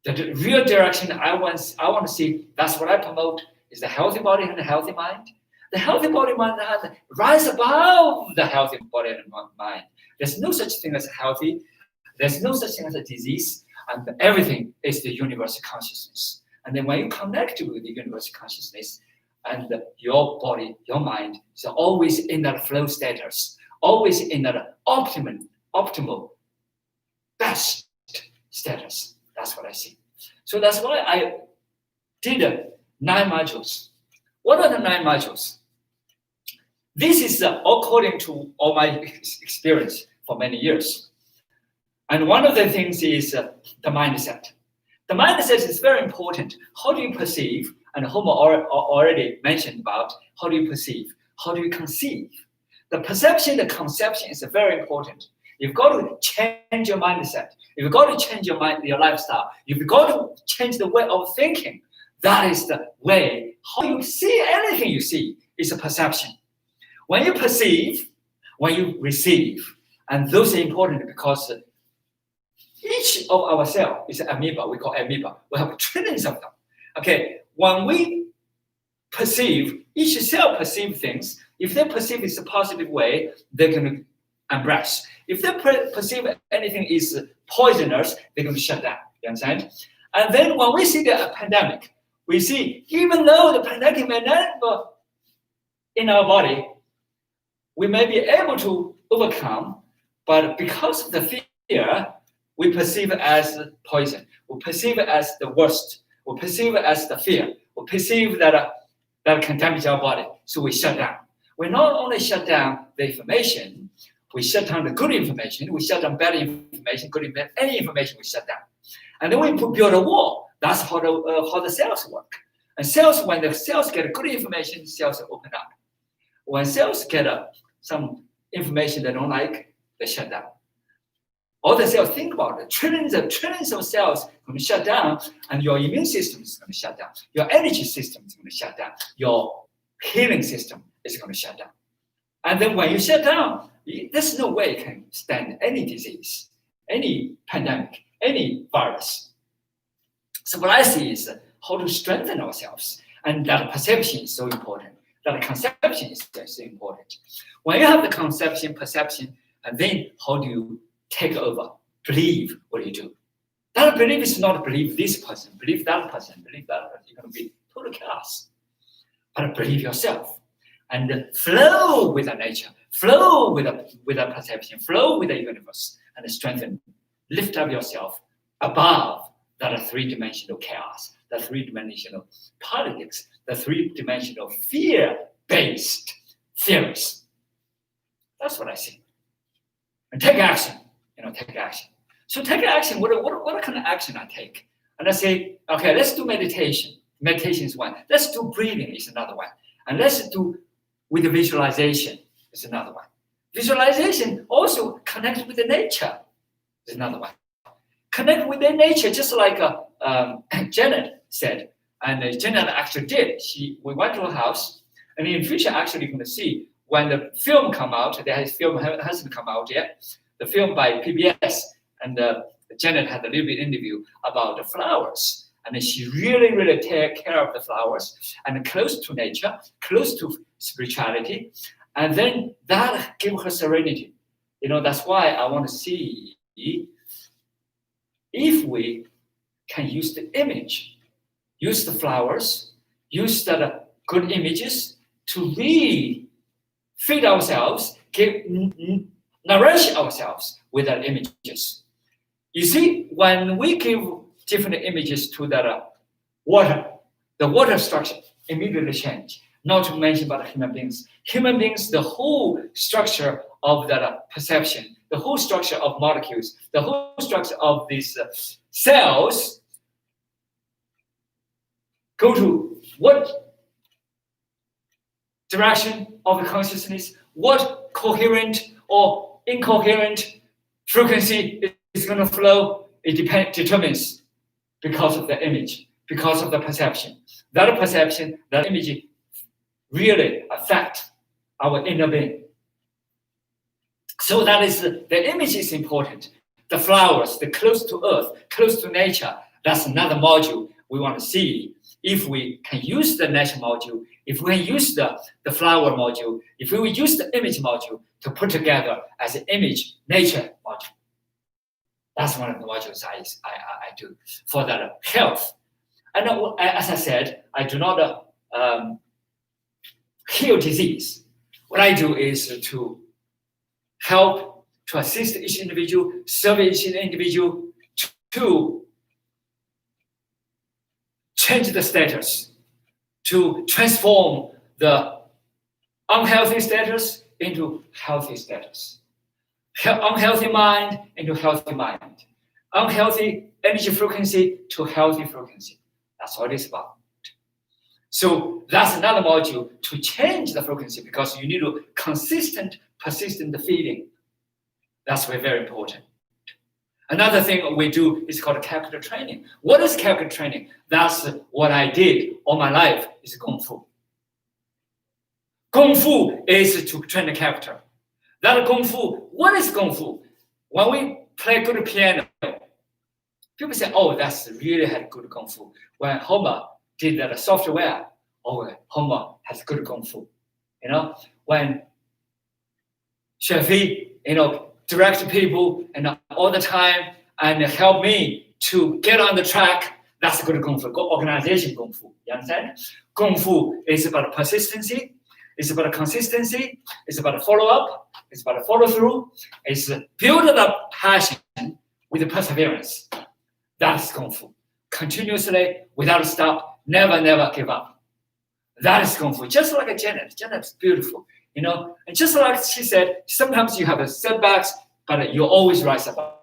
The real direction I want to see, that's what I promote, is the healthy body and the healthy mind. The healthy body mind rise above the healthy body and mind. There's no such thing as healthy. There's no such thing as a disease. And everything is the universal consciousness. And then when you connect with the universal consciousness, and your body, your mind is always in that flow status, always in an optimal, best status. That's what I see. So that's why I did 9 modules. What are the 9 modules? This is according to all my experience for many years. And one of the things is the mindset. The mindset is very important. How do you perceive? And Homer already mentioned about how do you perceive? How do you conceive? The perception, the conception is very important. You've got to change your mindset. You've got to change your lifestyle. You've got to change the way of thinking. That is the way. How you see anything you see is a perception. When you perceive, when you receive, and those are important because each of our cells is an amoeba. We call amoeba. We have trillions of them. Okay, when we perceive, each cell perceives things. If they perceive it a positive way, they're going to embrace. If they perceive anything is poisonous, they're going to shut down. You understand? And then when we see the pandemic, we see even though the pandemic may never in our body, we may be able to overcome, but because of the fear, we perceive it as poison. We perceive it as the worst. We perceive it as the fear. We perceive that can damage our body. So we shut down. We not only shut down the information, we shut down the good information, we shut down bad information, any information we shut down. And then we build a wall. That's how the cells work. And cells, when the cells get good information, cells open up. When cells get some information they don't like, they shut down. All the cells, think about it, trillions of cells going to shut down, and your immune system is going to shut down. Your energy system is going to shut down. Your healing system is going to shut down. And then when you shut down, there's no way you can stand any disease, any pandemic, any virus. So what I see is how to strengthen ourselves, and that perception is so important. That conception is so important. When you have the conception, perception, and then how do you take over? Believe what you do. That belief is not believe this person, believe that person, believe that person. You're going to be total chaos. But believe yourself and flow with the nature, flow with the perception, flow with the universe, and strengthen, lift up yourself above that 3-dimensional chaos, the 3-dimensional politics, the 3-dimensional fear-based theories. That's what I see. And take action. Take action. So take action. What kind of action I take? And I say, okay, let's do meditation. Meditation is one. Let's do breathing is another one. And let's do with the visualization is another one. Visualization also connect with the nature is another one. Connect with the nature, just like Janet said. And Janet actually did. We went to her house, and in the future, actually, you're going to see when the film come out. The film hasn't come out yet. The film by PBS, and Janet had a little bit interview about the flowers, and she really take care of the flowers and close to nature, close to spirituality, and then that gave her serenity. That's why I want to see if we can use the image, use the flowers, use the good images to feed ourselves, nourish ourselves with our images. You see, when we give different images to the water structure immediately change. Not to mention about human beings. Human beings, the whole structure of the perception, the whole structure of molecules, the whole structure of these cells go to what direction of the consciousness, what coherent or incoherent frequency is going to flow. It determines because of the image, because of the perception. That perception, that image really affect our inner being. So that is the image is important. The flowers, the close to earth, close to nature, that's another module we want to see. If we can use the nature module, if we can use the flower module, if we use the image module to put together as an image nature module. That's one of the modules I do for the health. And as I said, I do not heal disease. What I do is to help to assist each individual, serve each individual to change the status, to transform the unhealthy status into healthy status, unhealthy mind into healthy mind, unhealthy energy frequency to healthy frequency. That's what it's about. So that's another module to change the frequency, because you need a consistent, persistent feeling. That's very important. Another thing we do is called character training. What is character training? That's what I did all my life, is Kung Fu. Kung Fu is to train the character. That Kung Fu, what is Kung Fu? When we play good piano, people say, oh, that's really had good Kung Fu. When Homer did that software, oh, Homer has good Kung Fu. You know, when Shafi, direct people and all the time and help me to get on the track, that's good Kung Fu, good organization Kung Fu. You understand? Kung Fu is about persistency, it's about consistency, it's about follow-up, it's about follow-through, it's building up passion with perseverance. That's Kung Fu. Continuously, without stop, never give up. That is Kung Fu. Just like Janet. Janet's beautiful, And just like she said, sometimes you have setbacks, but you always rise above.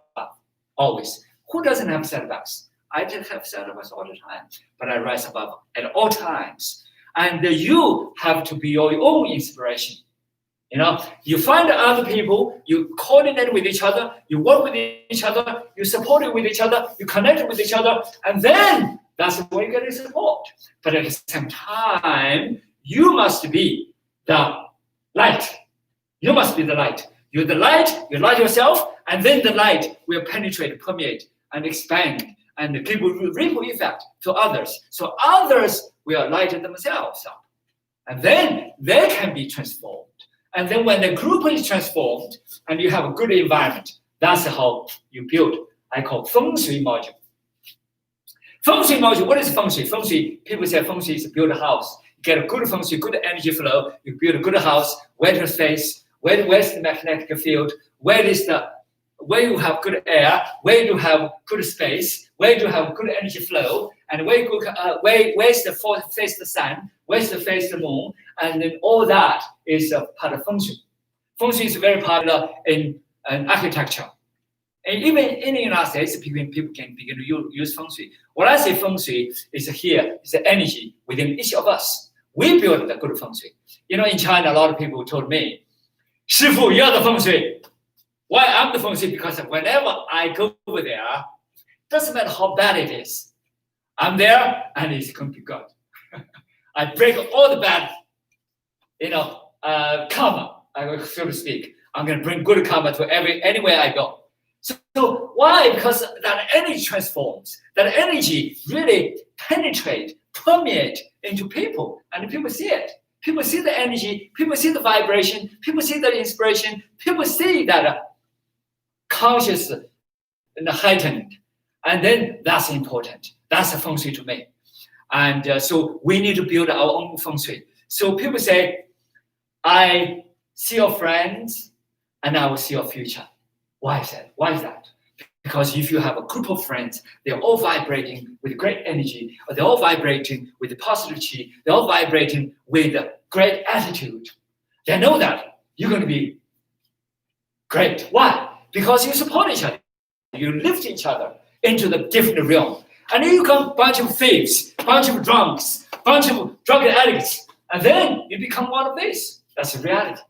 Always. Who doesn't have setbacks? I did have setbacks all the time, but I rise above at all times. And you have to be your own inspiration. You find other people, you coordinate with each other, you work with each other, you support it with each other, you connect with each other, and then that's where you get the support. But at the same time, you must be the light. You must be the light. You're the light, you light yourself, and then the light will penetrate, permeate, and expand, and give a ripple effect to others. So others will light themselves up. And then they can be transformed. And then when the group is transformed and you have a good environment, that's how you build, I call Feng Shui module. Feng Shui module, what is Feng Shui? Feng Shui, people say Feng Shui is to build a house. You get a good Feng Shui, good energy flow, you build a good house, where to face, where's the magnetic field, where you have good air, where you have good space, where you have good energy flow, and where's the face the sun, where's the face the moon, and then all that is a part of Feng Shui. Feng Shui is very popular in architecture. And even in the United States, people can begin to use Feng Shui. When I say Feng Shui, is the energy within each of us. We build the good Feng Shui. In China, a lot of people told me, 师傅, you're the Feng Shui. Why I'm the Feng Shui? Because whenever I go over there, doesn't matter how bad it is, I'm there and it's going to be good. I break all the bad, karma, so to speak. I'm going to bring good karma to anywhere I go. So why? Because that energy transforms. That energy really penetrates, permeates into people, and people see it. People see the energy. People see the vibration. People see the inspiration. People see that conscious and heightened, and then that's important. That's a Feng Shui to me. And so we need to build our own Feng Shui. So people say, I see your friends and I will see your future. Why is that? Why is that? Because if you have a group of friends, they're all vibrating with great energy, or they're all vibrating with positive chi, they're all vibrating with great attitude. They know that you're going to be great. Why? Because you support each other. You lift each other into the different realm. And then you come a bunch of thieves, a bunch of drunks, a bunch of drug addicts, and then you become one of these. That's the reality.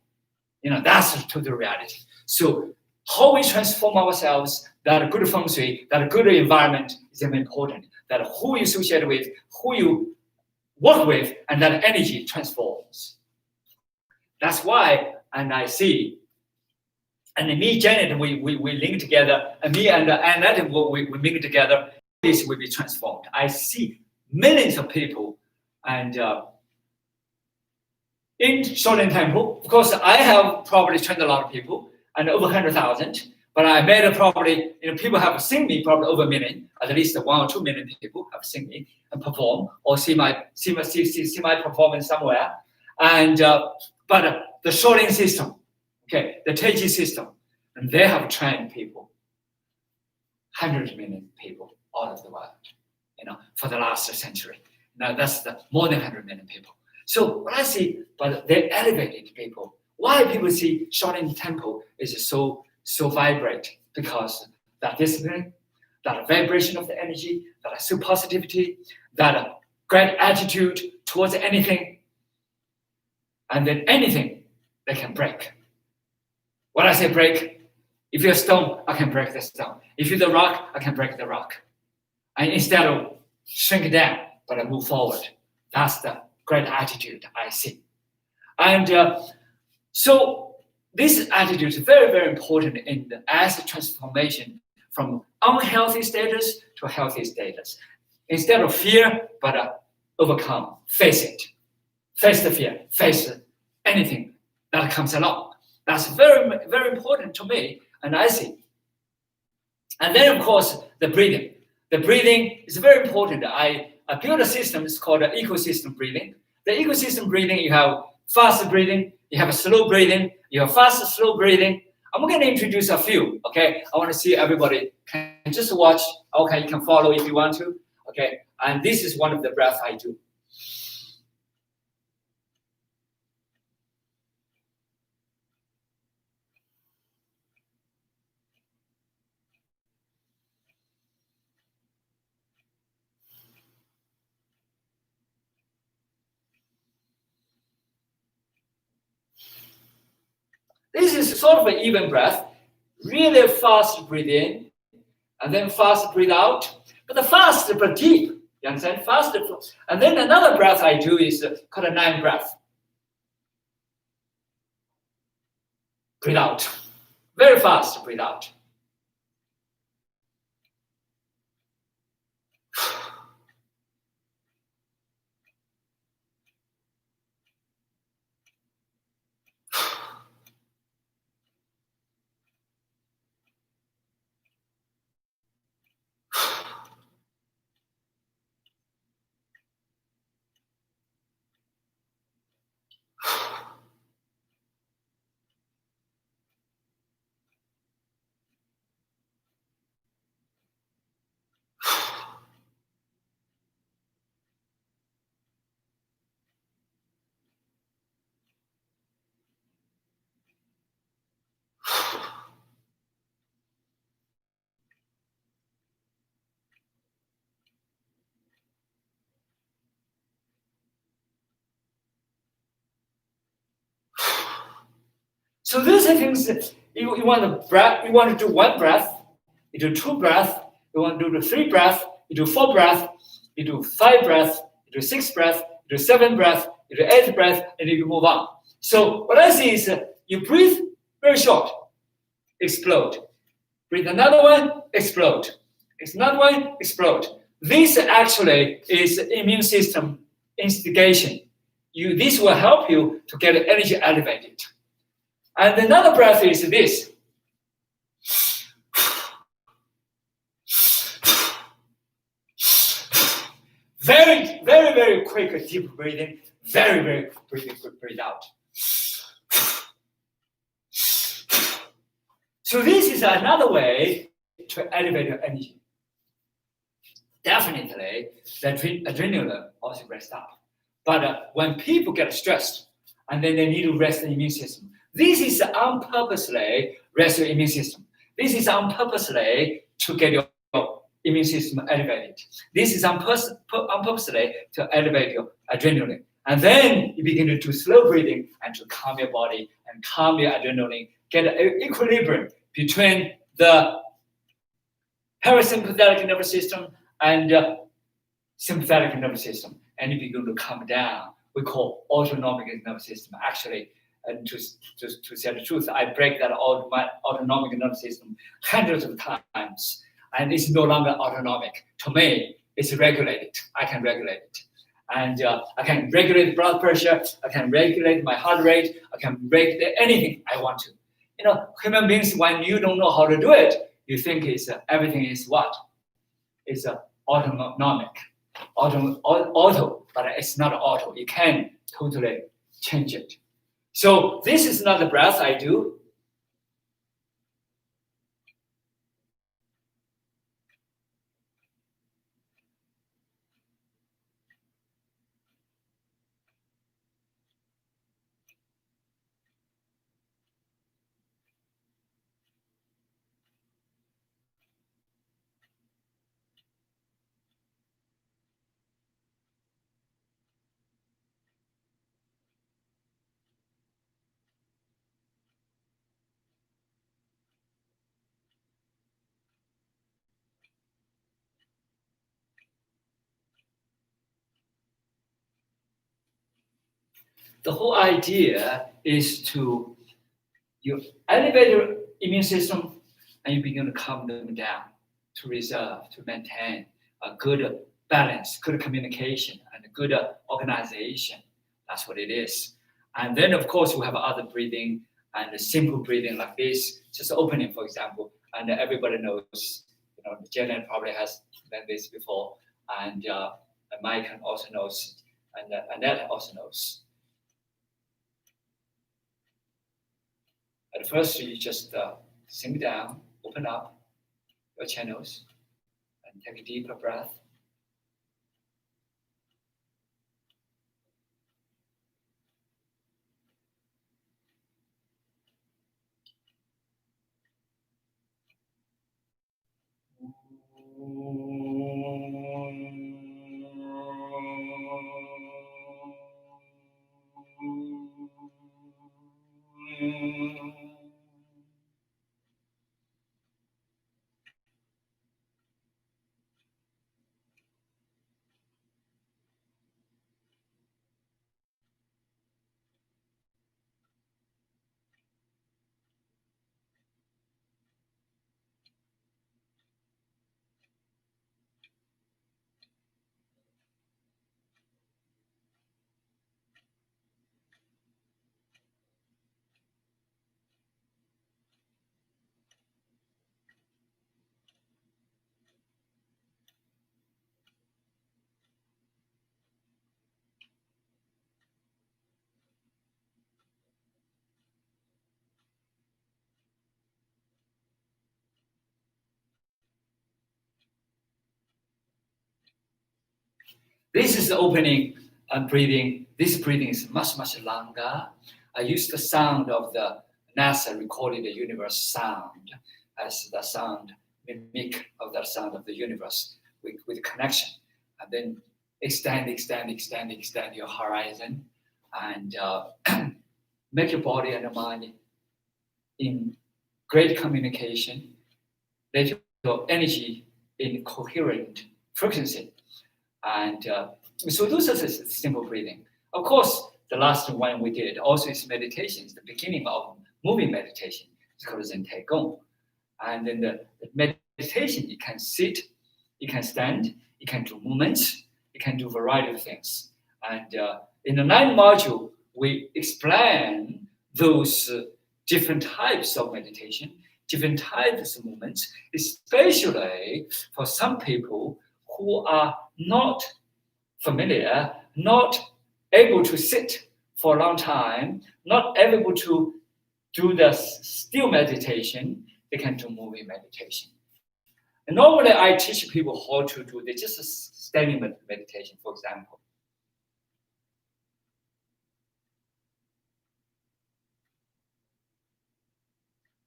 That's the total reality. So how we transform ourselves, that good Feng Shui, that good environment is very important. That who you associate with, who you work with, and that energy transforms. That's why, and I see, and me, Janet, we link together, and me and Annette, we link together, this will be transformed. I see millions of people, and in Shaolin Temple, of course, I have probably trained a lot of people, and over 100,000, but I made it probably, people have seen me probably over 1 million, at least 1 or 2 million people have seen me and perform, or see my performance somewhere. And but the Shaolin system, Okay, the Tai Chi system, and they have trained people, 100 million people all over the world, for the last century. Now that's more than 100 million people. So what I see, but they elevated people. Why people see Shaolin Temple is so vibrant? Because that discipline, that vibration of the energy, that so positivity, that great attitude towards anything, and then anything they can break. When I say break, if you're a stone, I can break the stone. If you're the rock, I can break the rock. And instead of shrink down, but I move forward. That's the great attitude I see. And so this attitude is very, very important as a transformation from unhealthy status to healthy status. Instead of fear, but overcome, face it. Face the fear, face anything that comes along. That's very, very important to me, and I see. And then, of course, the breathing. The breathing is very important. I built a system, it's called ecosystem breathing. The ecosystem breathing, you have fast breathing, you have slow breathing, you have fast, slow breathing. I'm going to introduce a few, okay? I want to see everybody can just watch. Okay, you can follow if you want to, okay? And this is one of the breaths I do. This is sort of an even breath, really fast breathe in, and then fast breathe out. But the fast but deep, you understand? Fast, and then another breath I do is called a 9 breath. Breathe out, very fast, breathe out. So these are things that you want to breath. You want to do 1 breath. You do 2 breaths. You want to do the 3 breaths. You do 4 breaths. You do 5 breaths. You do 6 breaths. You do 7 breaths. You do 8 breaths, and you move on. So what I see is you breathe very short, explode. Breathe another one, explode. It's another one, explode. This actually is immune system instigation. This will help you to get energy elevated. And another breath is this. Very, very, very quick deep breathing. Very, very quick breathe out. So this is another way to elevate your energy. Definitely, the adrenaline also rests up. But when people get stressed, and then they need to rest the immune system, this is unpurposely rest your immune system. This is unpurposely to get your immune system elevated. This is unpurposely to elevate your adrenaline. And then you begin to do slow breathing and to calm your body and calm your adrenaline, get an equilibrium between the parasympathetic nervous system and sympathetic nervous system. And you begin to calm down. We call autonomic nervous system. Actually, and to say the truth, I break that my autonomic nervous system hundreds of times, and it's no longer autonomic. To me, it's regulated. I can regulate it. And I can regulate blood pressure. I can regulate my heart rate. I can regulate anything I want to. Human beings, when you don't know how to do it, you think everything is what? It's autonomic, auto, but it's not auto. You can totally change it. So this is another breath I do. the whole idea is to you elevate your immune system and you begin to calm them down, to reserve, to maintain a good balance, good communication, and a good organization. That's what it is. And then, of course, we have other breathing and simple breathing like this, just opening, for example. And everybody knows, Janet probably has done this before, and Mike also knows, and Annette also knows. At first, you just sink down, open up your channels, and take a deeper breath. This is the opening and breathing. This breathing is much, much longer. I use the sound of the NASA recorded the universe sound as the sound mimic of that sound of the universe with connection. And then extend your horizon and make your body and your mind in great communication. Let your energy in coherent frequency. And so those are simple breathing. Of course, the last one we did also is meditation. It's the beginning of moving meditation. It's called Zen Tai Gong. And in the meditation, you can sit, you can stand, you can do movements, you can do a variety of things. And in the 9th module, we explain those different types of meditation, different types of movements, especially for some people who are not familiar, not able to sit for a long time, not able to do the still meditation, they can do moving meditation. And normally I teach people how to do just standing meditation, for example.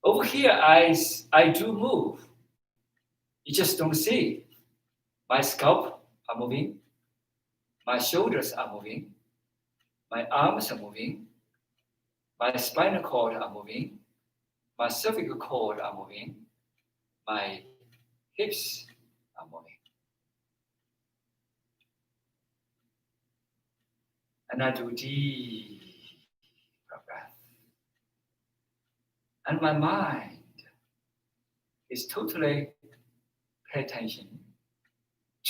Over here, I do move. You just don't see. My scalp are moving. My shoulders are moving. My arms are moving. My spinal cord are moving. My cervical cord are moving. My hips are moving. And I do deep breath. And my mind is totally pay attention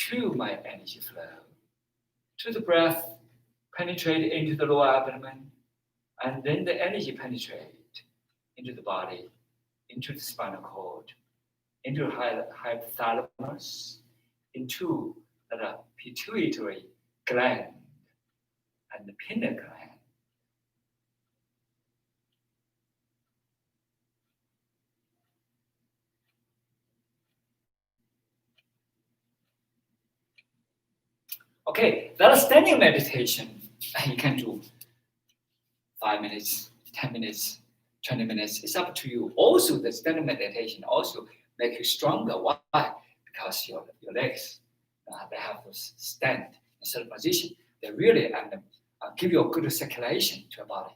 to my energy flow, to the breath penetrate into the lower abdomen, and then the energy penetrate into the body, into the spinal cord, into the hypothalamus, into the pituitary gland and the pineal gland. Okay, that is standing meditation. You can do 5 minutes, 10 minutes, 20 minutes. It's up to you. Also, the standing meditation also make you stronger. Why? Because your legs, they have to stand in certain position. They really give you a good circulation to your body.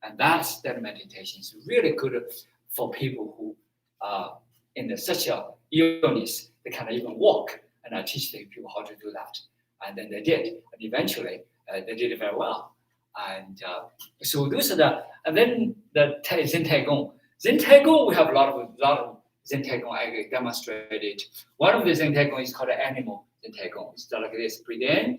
And that standing meditation is really good for people who are in such a illness, they cannot even walk. And I teach the people how to do that. And then they did. And eventually, they did it very well. And so those are and then the Zen Tai Gong. Zen Tai Gong, we have a lot of Zen Tai Gong I demonstrated. One of the Zen Tai Gong is called animal Zen Tai Gong. It's like this: breathe in,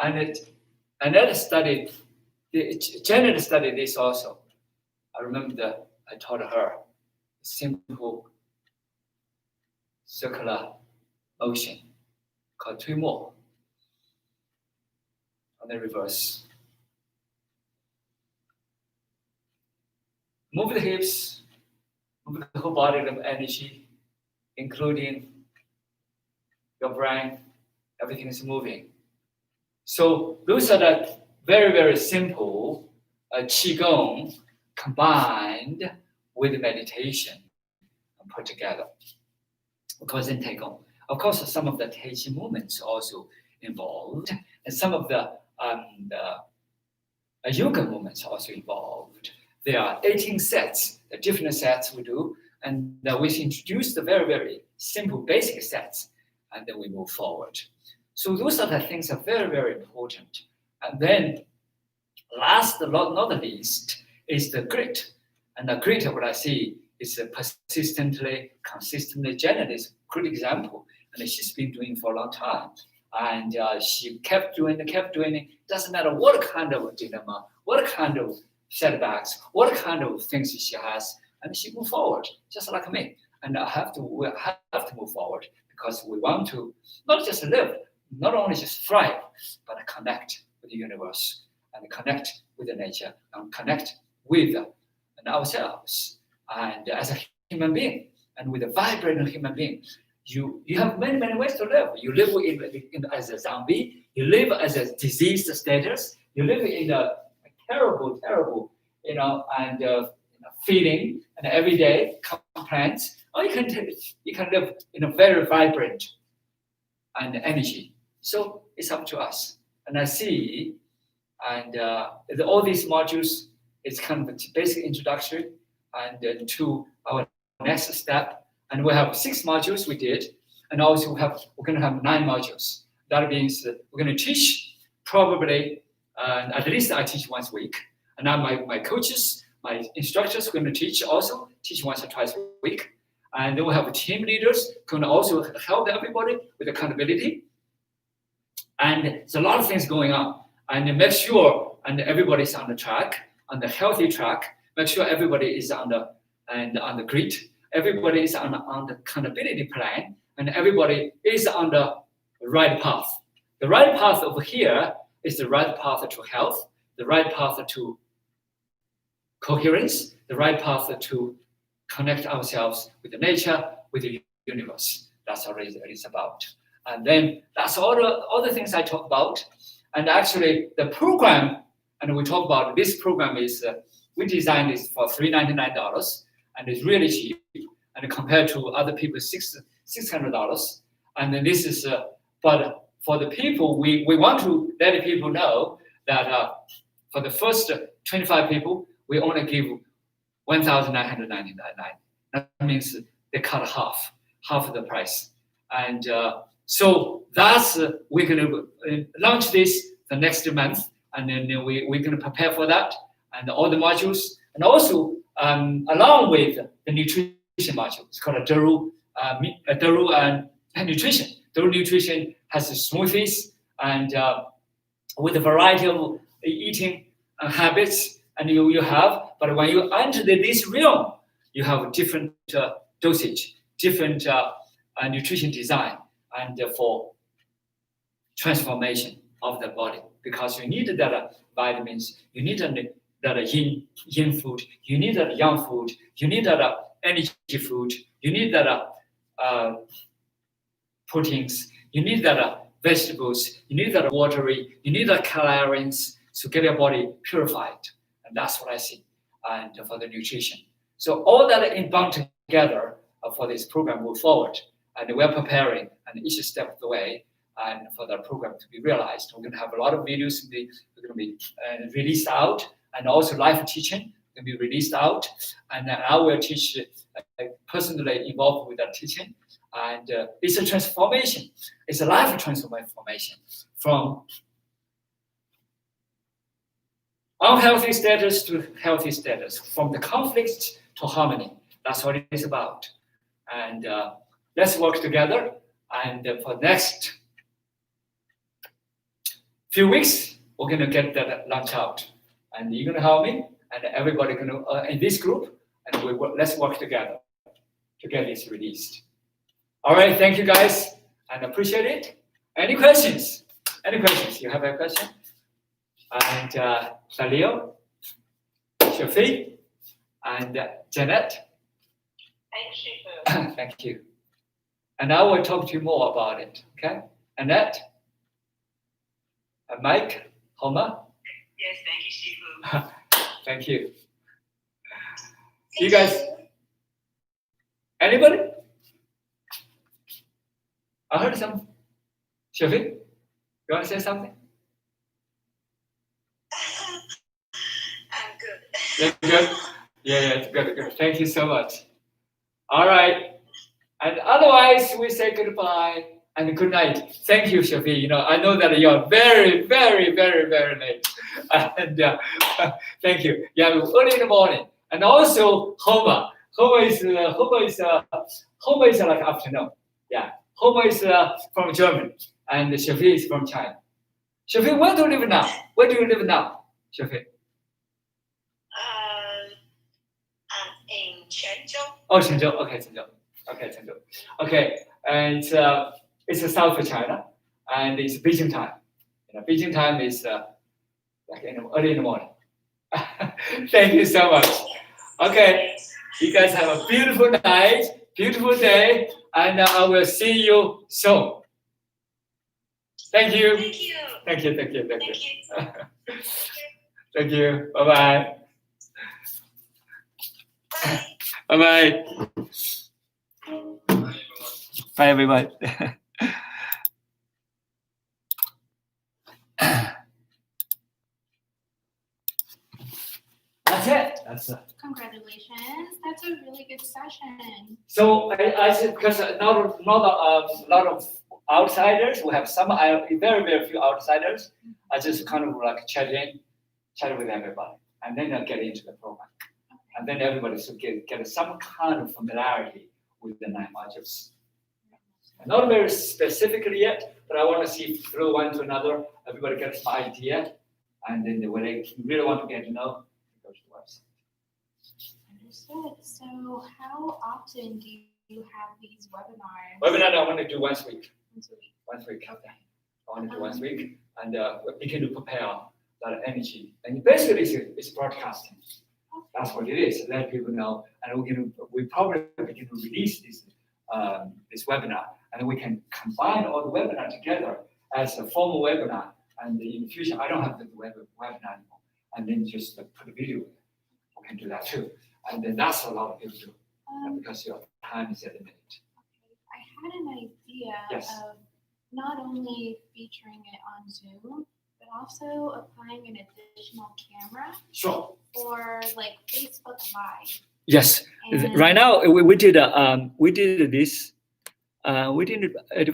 and another study. Janet studied this also. I remember I taught her simple circular motion called 推磨 on the reverse. Move the hips, move the whole body of energy, including your brain. Everything is moving. So those are the very, very simple Qigong combined with meditation and put together. Of course, in Tai Gong. Of course, some of the Tai Chi movements also involved, and some of the yoga movements also involved. There are 18 sets, the different sets we do, and we introduce the very, very simple basic sets, and then we move forward. So those are the things that are very, very important. And then last but not the least is the grit. And the grit, what I see is persistently, consistently. Janet is a good example, and she's been doing for a long time. And she kept doing it. Doesn't matter what kind of dilemma, what kind of setbacks, what kind of things she has, and she move forward, just like me. And we have to move forward because we want to not just live, not only just thrive, but connect with the universe and connect with the nature and connect with ourselves and as a human being and with a vibrant human being. You have many, many ways to live. You live as a zombie. You live as a diseased status. You live in a terrible, feeling and everyday complaints. Or you can live in a very vibrant and energy. So it's up to us. And I see, and all these modules is kind of a basic introduction and to our next step. And we have 6 modules we did, and also we're going to have 9 modules. That means we're going to teach probably, at least I teach once a week. And now my coaches, my instructors are going to teach once or twice a week. And then we have team leaders going to also help everybody with accountability. And there's a lot of things going on. And make sure and everybody's on the track, on the healthy track. Make sure everybody is on the grid. Everybody is on the accountability plan, and everybody is on the right path. The right path over here is the right path to health, the right path to coherence, the right path to connect ourselves with the nature, with the universe. That's what it is about. And then that's all the things I talk about. And actually, the program, and we talk about this program is, we designed this for $399, and it's really cheap. And compared to other people, $600. And then this is, but for the people, we want to let the people know that for the first 25 people, we only give $1,999. That means they cut half of the price. And so that's, we're going to launch this the next month. And then we're going to prepare for that and all the modules. And also, along with the nutrition module, it's called a Daru and nutrition. Daru nutrition has smoothies and with a variety of eating habits, and you have. But when you enter this realm, you have different dosage, different nutrition design, and for transformation of the body, because you need that vitamins, you need that yin food, you need that yang food, you need that energy food, you need that proteins, you need that vegetables, you need that watery, you need that calories to get your body purified. And that's what I see. And for the nutrition. So all that in bound together for this program move forward. And we're preparing and each step of the way. and for the program to be realized. We're going to have a lot of videos we're going to be released out, and also live teaching going to be released out. And I will teach personally involved with that teaching. And it's a transformation. It's a life transformation from unhealthy status to healthy status, from the conflict to harmony. That's what it is about. And let's work together. And for next few weeks, we're going to get that launch out. And you're going to help me, and everybody going to in this group, and let's work together to get this released. All right, thank you guys, and appreciate it. Any questions? Any questions? You have a question? And Khalil, Shafi, and Janet. Thank you. And I will talk to you more about it. Okay, Annette, and Mike, Homer. Yes, thank you, Shifu. Thank you. You guys, anybody? I heard some. Shafi, you want to say something? I'm good. You're good? Yeah, good. Thank you so much. All right. And otherwise, we say goodbye and good night. Thank you, Shafi. I know that you're very, very, very, very late. And thank you. Yeah, early in the morning. And also Homer. Homer is like afternoon. Yeah. Homer is from Germany, and Shafi is from China. Shafi, where do you live now? Where do you live now, Shafi? I'm in Quanzhou. Oh, Quanzhou. Okay, Quanzhou. Okay, and it's the south of China, and it's Beijing time. Beijing time is like early in the morning. Thank you so much. Okay, you guys have a beautiful night, beautiful day, and I will see you soon. Thank you. Thank you. Thank you. Thank you. Thank you. Bye-bye. Bye. Bye-bye. Bye, everybody. That's it. Congratulations. That's a really good session. So I said, because not a lot of outsiders, we have some very, very few outsiders. I just kind of like chat with everybody, and then I get into the program. And then everybody should get some kind of familiarity with the 9 modules. Not very specifically yet, but I want to see through one to another, everybody gets my idea. And then when they really want to get to know, go to the website. Understood. So how often do you have these webinars? Webinar I want to do once a week. Once a week. Okay. I want to do once a week, and begin to prepare that energy. And basically, it's broadcasting. That's what it is. Let people know, and we probably begin to release this webinar, and we can combine all the webinar together as a formal webinar. And in the future, I don't have the webinar anymore, and then just put a video. We can do that too, and then that's a lot of people do because your time is limited. I had an idea of not only featuring it on Zoom, but also applying an additional camera. Sure. Or like Facebook Live. Yes. And right now we did this. We did it